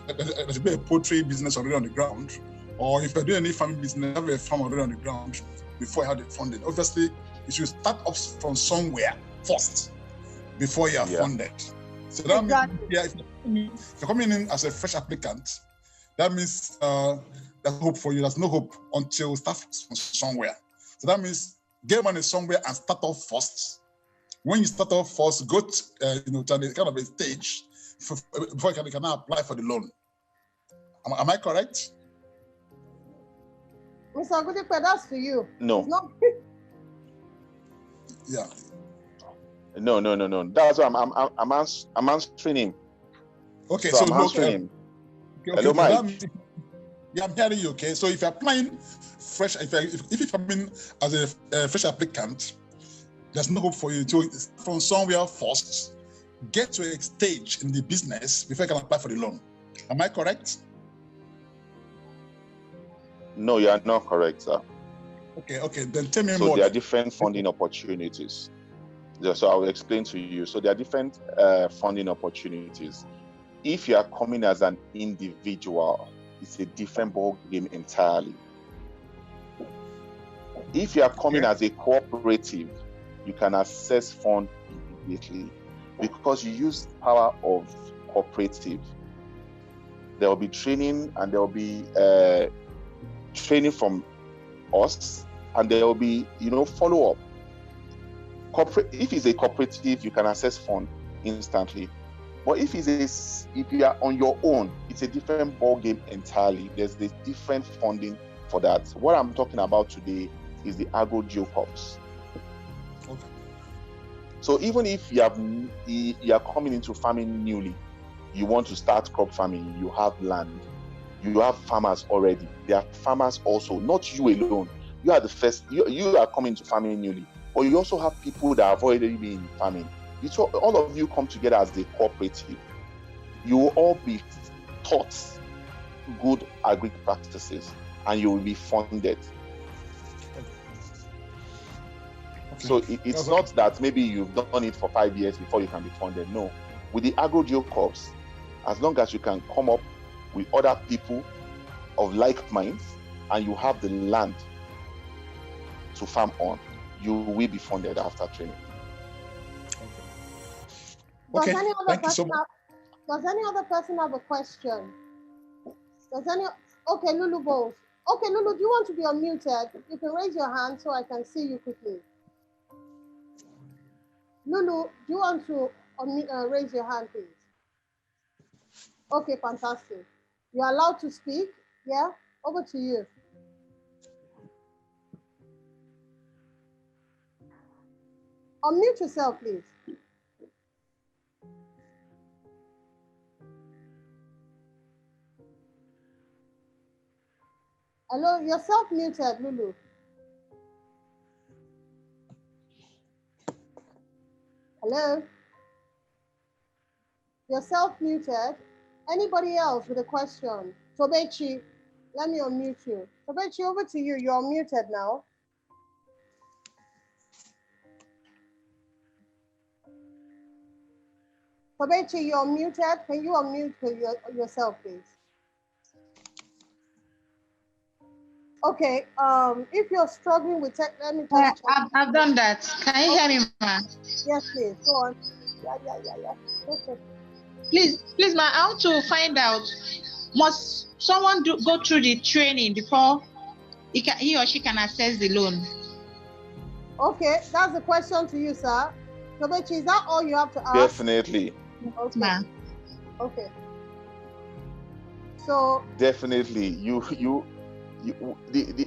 D: should be a poultry business already on the ground. Or if you're doing any farming business, have a farm already on the ground before you have the funding. Obviously, you should start up from somewhere first before you are funded. So that means if you're coming in as a fresh applicant, that means there's hope for you. There's no hope until you start from somewhere. So that means get money somewhere and start off first. When you start off first, go to, to kind of a stage before you can apply for the loan. Am I correct?
A: Mr. Ogundipe, that's for you.
B: No.
A: It's not...
B: Yeah. No. That's why I'm answering him.
D: Okay,
B: so I'm answering him. Hello, Mike.
D: Yeah, I'm hearing you. Okay, so if you're applying fresh, if you're coming as a fresh applicant, there's no hope for you to from somewhere first get to a stage in the business before you can apply for the loan. Am I correct?
B: No, you are not correct, sir.
D: Okay, then tell me
B: more. So there are different funding opportunities. So I will explain to you. So there are different funding opportunities. If you are coming as an individual, it's a different ball game entirely. If you are coming as a cooperative, you can access funds immediately because you use the power of cooperative. There will be training, and there will be training from us, and there will be follow-up. If it's a cooperative, you can access funds instantly. But if you are on your own, it's a different ball game entirely. There's this different funding for that. What I'm talking about today is the Agro Geocops.
D: Okay.
B: So even if you are coming into farming newly, you want to start crop farming, you have land, you have farmers already. There are farmers also, not you alone. You are the first. You are coming to farming newly, but you also have people that have already been in farming. All of you come together as a cooperative. You will all be taught good agri practices, and you will be funded. Okay. So it's not that maybe you've done it for 5 years before you can be funded. No. With the Agro Geocops, as long as you can come up with other people of like minds and you have the land to farm on, you will be funded after training.
A: Does any other person have a question? Okay, Lulu Bowles. Okay, Lulu, do you want to be unmuted? You can raise your hand so I can see you quickly. Lulu, do you want to raise your hand, please? Okay, fantastic. You're allowed to speak. Yeah, over to you. Unmute yourself, please. Hello, you're self-muted, Lulu. Hello? You're self-muted. Anybody else with a question? Tobechi, let me unmute you. Tobechi, over to you. You're unmuted now. Tobechi, you're unmuted. Can you unmute yourself, please? Okay, if you're struggling with tech, let me just check.
F: I've done that. Can you hear me, ma?
A: Yes, please. Go on. Yeah. Okay.
F: Please, ma, I want to find out, must someone go through the training before he or she can access the loan?
A: Okay, that's the question to you, sir. Tobechi, is that all you have to ask?
B: Definitely.
A: Okay.
F: Ma.
A: Okay. So
B: Definitely.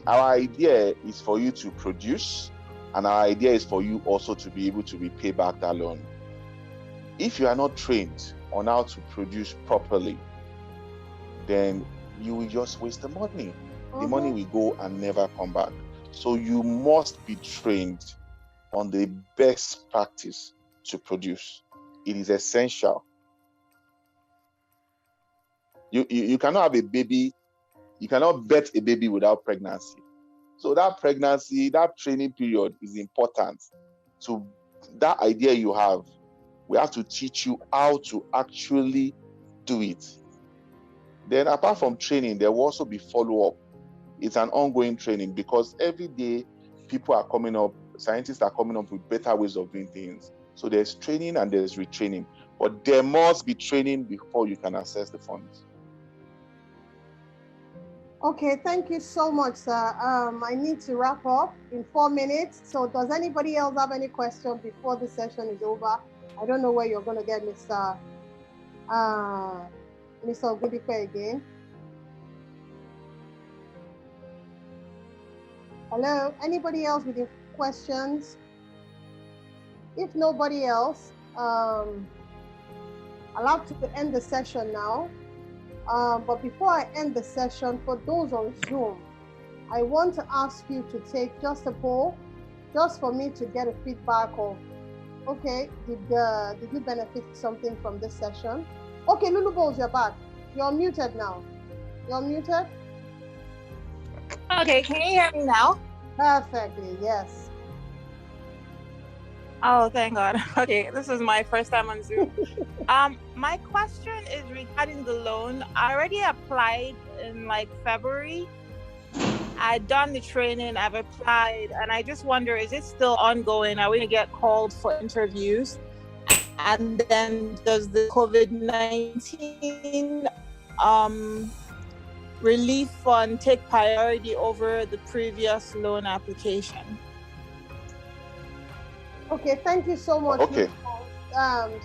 B: Our idea is for you to produce, and our idea is for you also to be able to repay back that loan. If you are not trained on how to produce properly, then you will just waste the money. The money will go and never come back. So you must be trained on the best practice to produce. It is essential. You cannot have a baby, you cannot birth a baby without pregnancy. So that pregnancy, that training period is important. So that idea you have, we have to teach you how to actually do it. Then apart from training, there will also be follow-up. It's an ongoing training because every day people are coming up, scientists are coming up with better ways of doing things. So there's training and there's retraining, but there must be training before you can access the funds.
A: okay, thank you so much, sir. I need to wrap up in 4 minutes. So does anybody else have any questions before the session is over? I don't know where you're going to get Mr. Ogudipe again. Hello, anybody else with questions? If nobody else, I'll have to end the session now. But before I end the session, for those on Zoom, I want to ask you to take just a poll, just for me to get a feedback of, okay, did you benefit something from this session? Okay, Lulu Bowles, you're back. You're muted now. You're muted?
G: Okay, can you hear me now?
A: Perfectly, yes.
G: Oh, thank God. Okay, this is my first time on Zoom. My question is regarding the loan. I already applied in like February. I've done the training, I've applied, and I just wonder, is it still ongoing? Are we gonna get called for interviews? And then does the COVID-19 relief fund take priority over the previous loan application?
A: Okay, thank you so much.
B: Okay.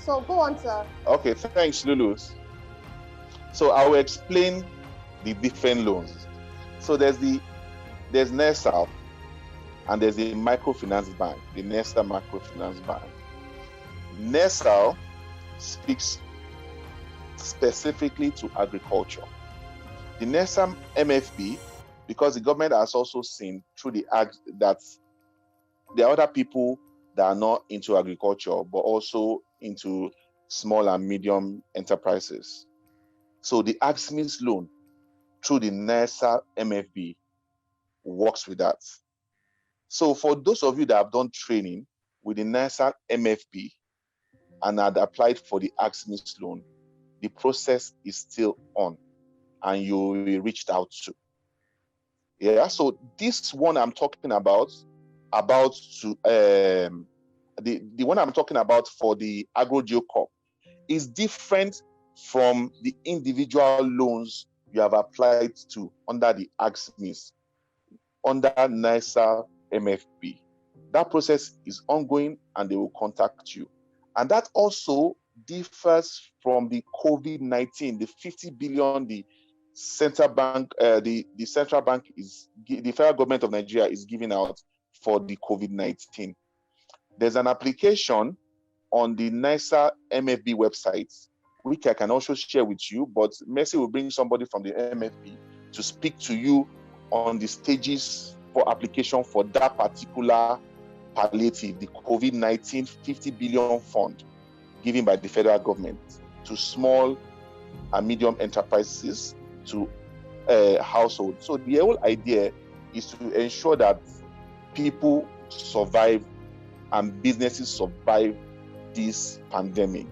A: So go on, sir.
B: Okay, thanks, Lulu. So I will explain the different loans. So there's NESA and there's the microfinance bank, the NESA microfinance bank. NESA speaks specifically to agriculture. The NESA MFB, because the government has also seen through the act that there are other people that are not into agriculture, but also into small and medium enterprises. So the AXMIS loan through the NESA MFB works with that. So for those of you that have done training with the NESA MFB and had applied for the AXMIS loan, the process is still on and you will be reached out to. Yeah, so this one I'm talking about the one I'm talking about for the AgroGeo Corp is different from the individual loans you have applied to under the AXMIS, under NESA MFB. That process is ongoing and they will contact you. And that also differs from the COVID-19, the 50 billion the central bank, the central bank is, the federal government of Nigeria is giving out for the COVID-19. There's an application on the NISA MFB website, which I can also share with you, but Mercy will bring somebody from the MFB to speak to you on the stages for application for that particular palliative, the COVID-19 50 billion fund given by the federal government to small and medium enterprises, to households. So the whole idea is to ensure that people survive and businesses survive this pandemic.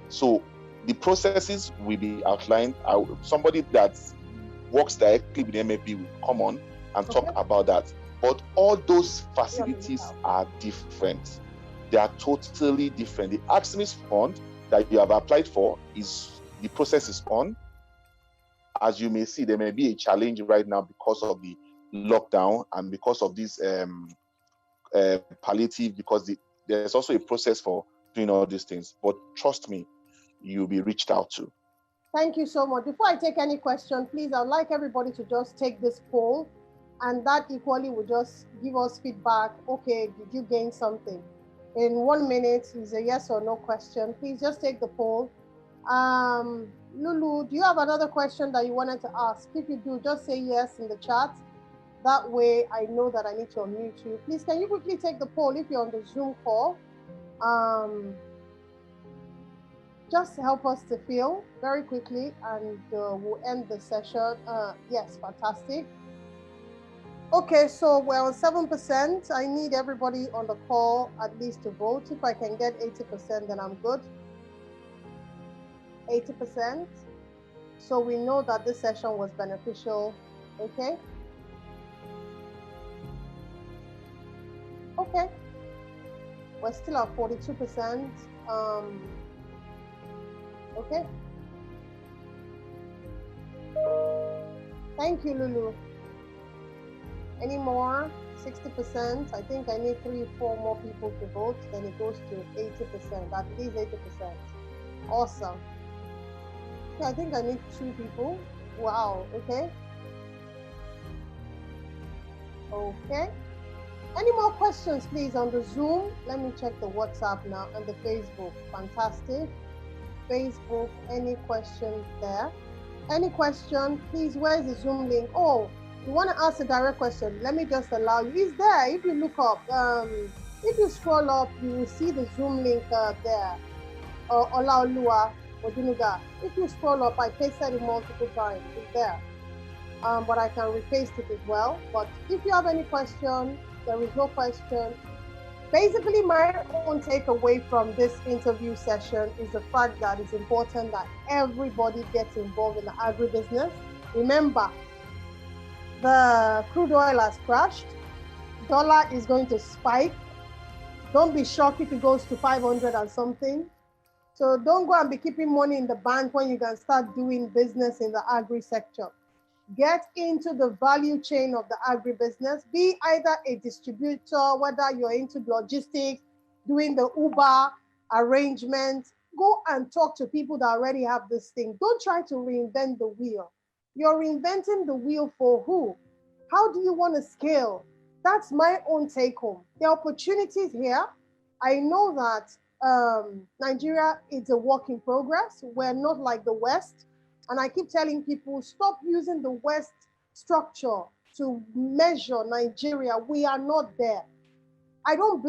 B: So the processes will be outlined. Somebody that works directly with the MFB will come on and talk about that. But all those facilities are different. They are totally different. The Artemis Fund that you have applied for, the process is on. As you may see, there may be a challenge right now because of the lockdown and because of this palliative, because there's also a process for doing all these things. But trust me, you'll be reached out to.
A: Thank you so much. Before I take any question, please, I'd like everybody to just take this poll, and that equally will just give us feedback. Okay, did you gain something? In 1 minute is a yes or no question. Please just take the poll. Lulu, do you have another question that you wanted to ask? If you do, just say yes in the chat. That way I know that I need to unmute you. Please, can you quickly take the poll if you're on the Zoom call? Just help us to feel very quickly, and we'll end the session. Yes, fantastic. Okay, so we're on 7%. I need everybody on the call at least to vote. If I can get 80%, then I'm good. 80%. So we know that this session was beneficial. Okay. Okay. We're still at 42%. Okay. Thank you, Lulu. Any more? 60%. I think I need 3 or 4 more people to vote. Then it goes to 80%. At least 80%. Awesome. Okay, I think I need 2 people. Wow. Okay. Okay. Any more questions, please, on the Zoom? Let me check the WhatsApp now and the Facebook. Fantastic. Facebook, any questions there? Any question? Please, where's the Zoom link? Oh, you want to ask a direct question? Let me just allow you. It's there. If you look up, if you scroll up, you will see the Zoom link there. Olaoluwa Odunuga. If you scroll up, I pasted it multiple times. It's there. But I can repaste it as well. But if you have any question, there is no question. Basically, my own takeaway from this interview session is the fact that it's important that everybody gets involved in the agribusiness. Remember, the crude oil has crashed. Dollar is going to spike. Don't be shocked if it goes to 500 and something. So don't go and be keeping money in the bank when you can start doing business in the agri sector. Get into the value chain of the agribusiness. Be either a distributor, whether you're into logistics, doing the Uber arrangements. Go and talk to people that already have this thing. Don't try to reinvent the wheel. You're reinventing the wheel for who? How do you want to scale? That's my own take home. The opportunities here. I know that Nigeria is a work in progress. We're not like the West. And I keep telling people, stop using the West structure to measure Nigeria. We are not there. I don't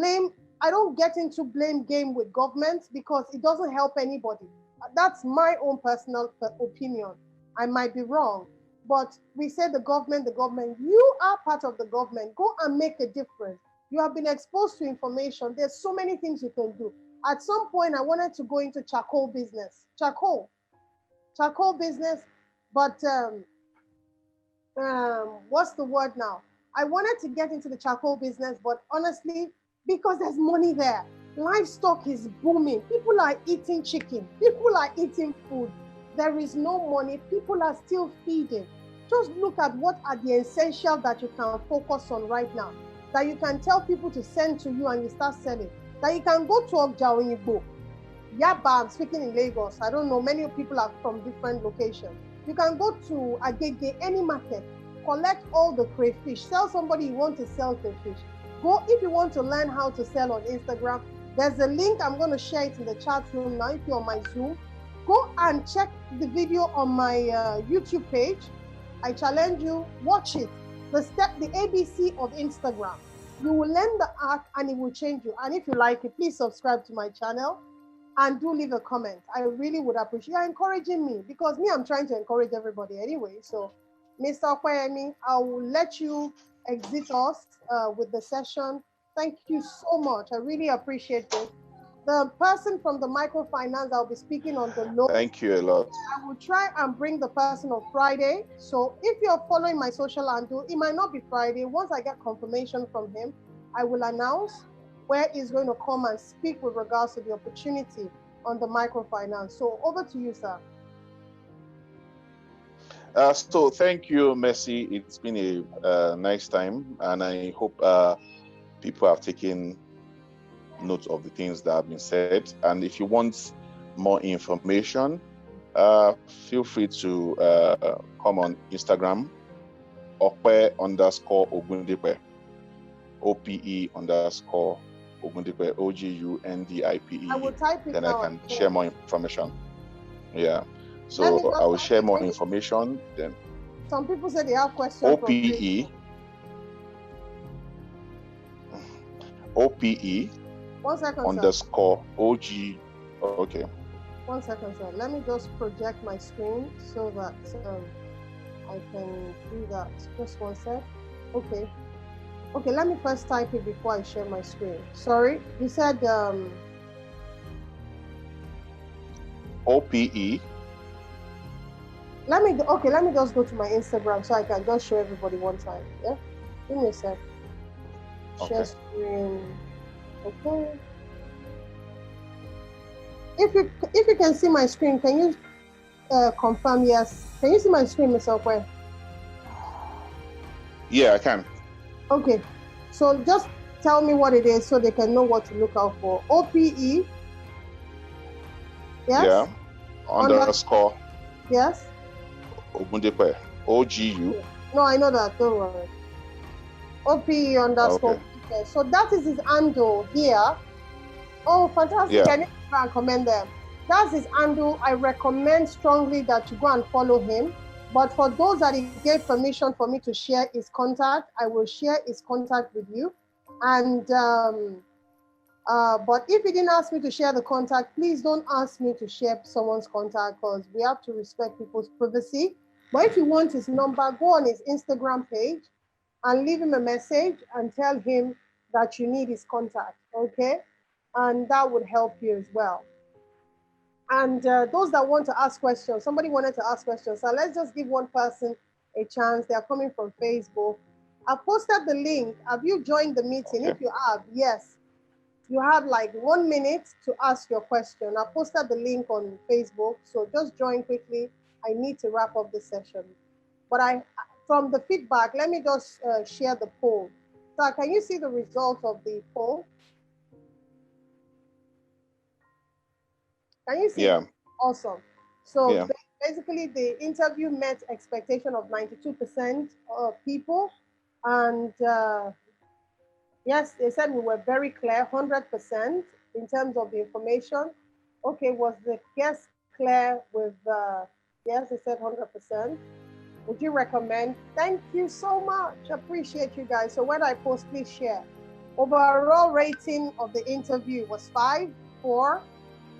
A: get into blame game with government because it doesn't help anybody. That's my own personal opinion. I might be wrong, but we say the government, you are part of the government. Go and make a difference. You have been exposed to information. There's so many things you can do. At some point, I wanted to go into charcoal business. Charcoal business, but what's the word now? I wanted to get into the charcoal business, but honestly, because there's money there. Livestock is booming. People are eating chicken. People are eating food. There is no money. People are still feeding. Just look at what are the essentials that you can focus on right now, that you can tell people to send to you and you start selling, that you can go to Ogjaoyigbo. Yaba, I'm speaking in Lagos. I don't know, many people are from different locations. You can go to Agege, any market, collect all the crayfish, sell somebody you want to sell crayfish. Go, if you want to learn how to sell on Instagram, there's a link. I'm going to share it in the chat room now. If you're on my Zoom, go and check the video on my YouTube page. I challenge you, watch it. The ABC of Instagram. You will learn the art and it will change you. And if you like it, please subscribe to my channel and do leave a comment. I really would appreciate. You're encouraging me, because me, I'm trying to encourage everybody anyway. So, Mr. Okweyemi, I will let you exit us with the session. Thank you so much. I really appreciate it. The person from the microfinance, I'll be speaking on the loan.
B: Thank you a lot.
A: I will try and bring the person on Friday. So if you're following my social handle, it might not be Friday. Once I get confirmation from him, I will announce where he's going to come and speak with regards to the opportunity on the microfinance. So over to you, sir.
B: So thank you, Mercy. It's been a nice time, and I hope people have taken note of the things that have been said. And if you want more information, feel free to come on Instagram, Okpe_Ogundipe, OPE_Ogundipe, OGUNDIPE.
A: I will type it.
B: Then
A: now.
B: I can share more information. Yeah. So I will share more information. Then
A: some people say they have questions.
B: OPE.
A: 1 second,
B: underscore OG. Okay.
A: 1 second, sir. Let me just project my screen so that I can do that. Just 1 sec. Okay. Okay, let me first type it before I share my screen. Sorry, you said
B: OPE.
A: Let me just go to my Instagram so I can just show everybody one time. Yeah, give me a sec.
B: Okay.
A: Share screen. Okay. If you can see my screen, can you confirm yes? Can you see my screen, Mr. Okwe?
B: Yeah, I can.
A: Okay. So just tell me what it is so they can know what to look out for. OPE. Yes.
B: Yeah. Underscore.
A: Yes.
B: Ogundipe. OGU.
A: No, I know that. Don't worry. OPE underscore. Okay. So that is his handle here. Oh, fantastic.
B: Yeah.
A: I need to go and comment them. That's his handle. I recommend strongly that you go and follow him. But for those that he gave permission for me to share his contact, I will share his contact with you. And but if he didn't ask me to share the contact, please don't ask me to share someone's contact, because we have to respect people's privacy. But if you want his number, go on his Instagram page and leave him a message and tell him that you need his contact, okay? And that would help you as well. And those that want to ask questions, somebody wanted to ask questions. So let's just give one person a chance. They are coming from Facebook. I posted the link. Have you joined the meeting?
B: Okay.
A: If you have, yes. You have like 1 minute to ask your question. I posted the link on Facebook. So just join quickly. I need to wrap up this session. But from the feedback, let me just share the poll. So can you see the results of the poll? Can you see?
B: Yeah.
A: Awesome. So
B: yeah.
A: Basically, the interview met expectation of 92% of people. And yes, they said we were very clear, 100% in terms of the information. Okay, was the guest clear with, yes, they said 100%. Would you recommend? Thank you so much. Appreciate you guys. So when I post, please share. Overall rating of the interview was 5, 4.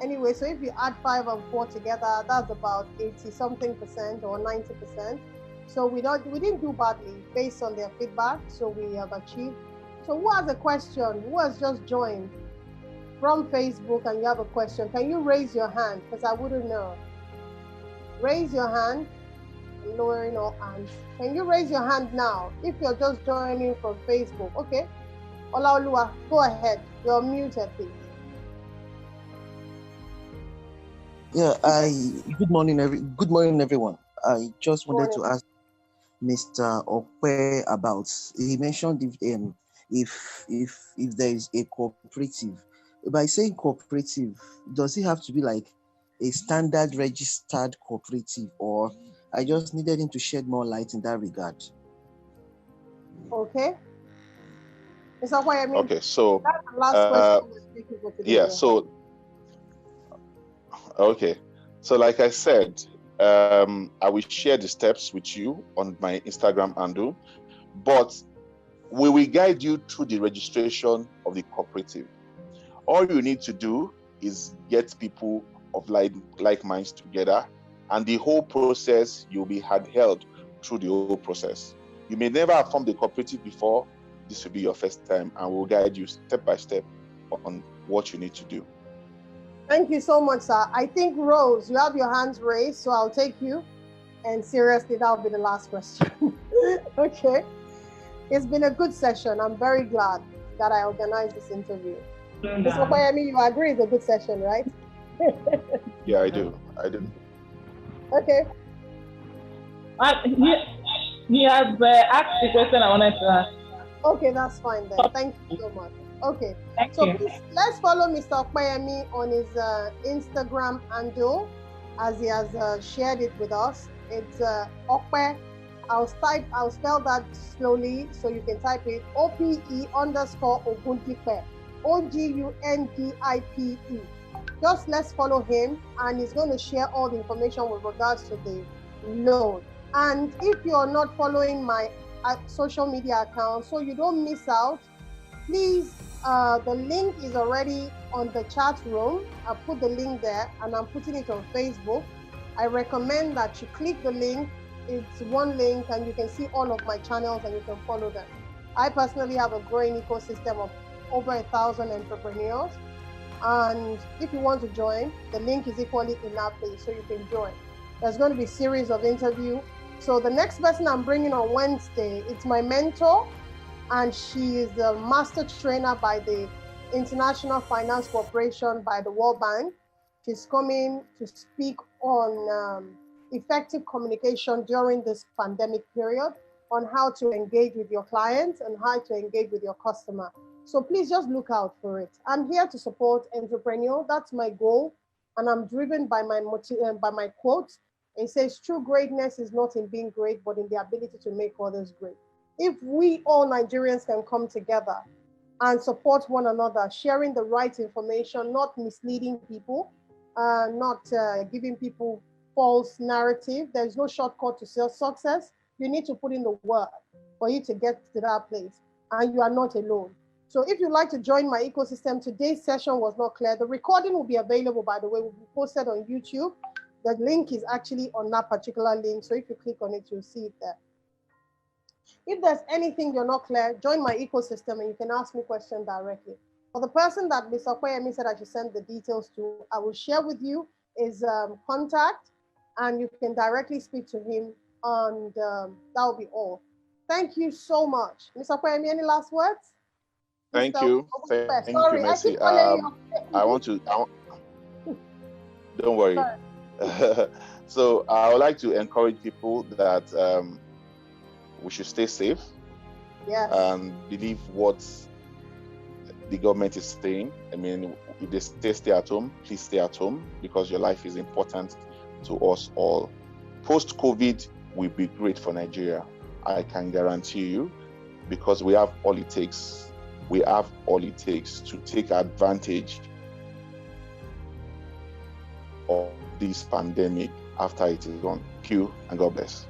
A: Anyway, so if you add 5 and 4 together, that's about 80-something% or 90%. So we didn't do badly based on their feedback. So we have achieved. So who has a question? Who has just joined from Facebook and you have a question? Can you raise your hand? Because I wouldn't know. Raise your hand. Lowering your hands. Can you raise your hand now if you're just joining from Facebook? Okay. Olaoluwa, go ahead. You're muted, please.
H: Yeah, good morning everyone. I just wanted to ask Mr. Okwe about, he mentioned if there is a cooperative. By saying cooperative, does it have to be like a standard registered cooperative, or I just needed him to shed more light in that regard?
A: Okay. Mr. Okweyemi,
B: Okay, so
A: that's the last question we're speaking for today.
B: yeah, so okay. So like I said, I will share the steps with you on my Instagram handle, but we will guide you through the registration of the cooperative. All you need to do is get people of like minds together, and the whole process you'll be held through the whole process. You may never have formed a cooperative before. This will be your first time, and we'll guide you step by step on what you need to do.
A: Thank you so much, sir. I think, Rose, you have your hands raised, so I'll take you. And seriously, that'll be the last question. Okay. It's been a good session. I'm very glad that I organized this interview. Mr. Okweyemi, you agree it's a good session, right?
B: Yeah, I do.
A: Okay.
I: He has asked the question I wanted to ask.
A: Okay, that's fine then. Thank you so much. Okay.
I: Thank
A: so
I: you.
A: Please, let's follow Mr. Okweyemi on his Instagram handle, as he has shared it with us. It's Okpe. I'll spell that slowly so you can type it. OPE_Ogundipe. OGUNDIPE. Just let's follow him, and he's going to share all the information with regards to the loan. And if you're not following my social media account, so you don't miss out, please, the link is already on the chat room. I put the link there, and I'm putting it on Facebook. I recommend that you click the link. It's one link, and you can see all of my channels, and you can follow them. I personally have a growing ecosystem of over 1,000 entrepreneurs. And if you want to join, the link is equally in that place, so you can join. There's going to be a series of interviews. So the next person I'm bringing on Wednesday, it's my mentor, and she is a master trainer by the International Finance Corporation by the World Bank. She's coming to speak on effective communication during this pandemic period, on how to engage with your clients and how to engage with your customer. So please just look out for it. I'm here to support entrepreneurs. That's my goal. And I'm driven by my quote. It says, true greatness is not in being great, but in the ability to make others great. If we all Nigerians can come together and support one another, sharing the right information, not misleading people, not giving people false narrative. There's no shortcut to success. You need to put in the work for you to get to that place, and you are not alone. So if you'd like to join my ecosystem, today's session was not clear. The recording will be available, by the way, will be posted on YouTube. The link is actually on that particular link. So if you click on it, you'll see it there. If there's anything you're not clear, join my ecosystem and you can ask me questions directly. For the person that Mr. Okweyemi said I should send the details to, I will share with you his contact, and you can directly speak to him, and that will be all. Thank you so much. Mr. Okweyemi, any last words?
B: Thank you. Thank
A: Sorry,
B: you, Mercy.
A: don't
B: worry. So I would like to encourage people that we should stay safe.
A: Yes.
B: And believe what the government is saying. I mean, if they stay at home, please stay at home, because your life is important to us all. Post-COVID will be great for Nigeria. I can guarantee you, because we have all it takes. We have all it takes to take advantage of this pandemic after it is gone. Thank you, and God bless.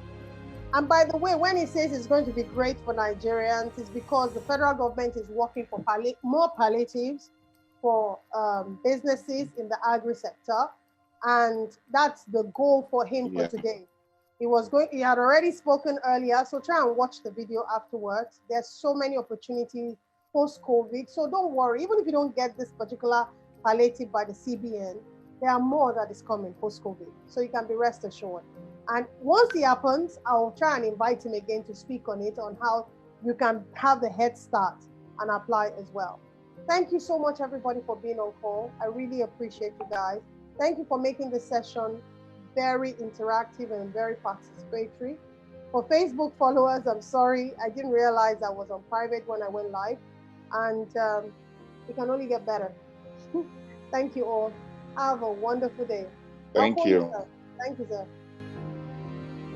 A: And by the way, when he says it's going to be great for Nigerians, it's because the federal government is working for more palliatives for businesses in the agri sector. And that's the goal for him for today. He had already spoken earlier, so try and watch the video afterwards. There's so many opportunities post-COVID. So don't worry, even if you don't get this particular palliative by the CBN, there are more that is coming post-COVID. So you can be rest assured. And once it happens, I'll try and invite him again to speak on it, on how you can have the head start and apply as well. Thank you so much, everybody, for being on call. I really appreciate you guys. Thank you for making this session very interactive and very participatory. For Facebook followers, I'm sorry, I didn't realize I was on private when I went live, and it can only get better. Thank you all. Have a wonderful day.
B: Thank you.
A: Thank you, sir.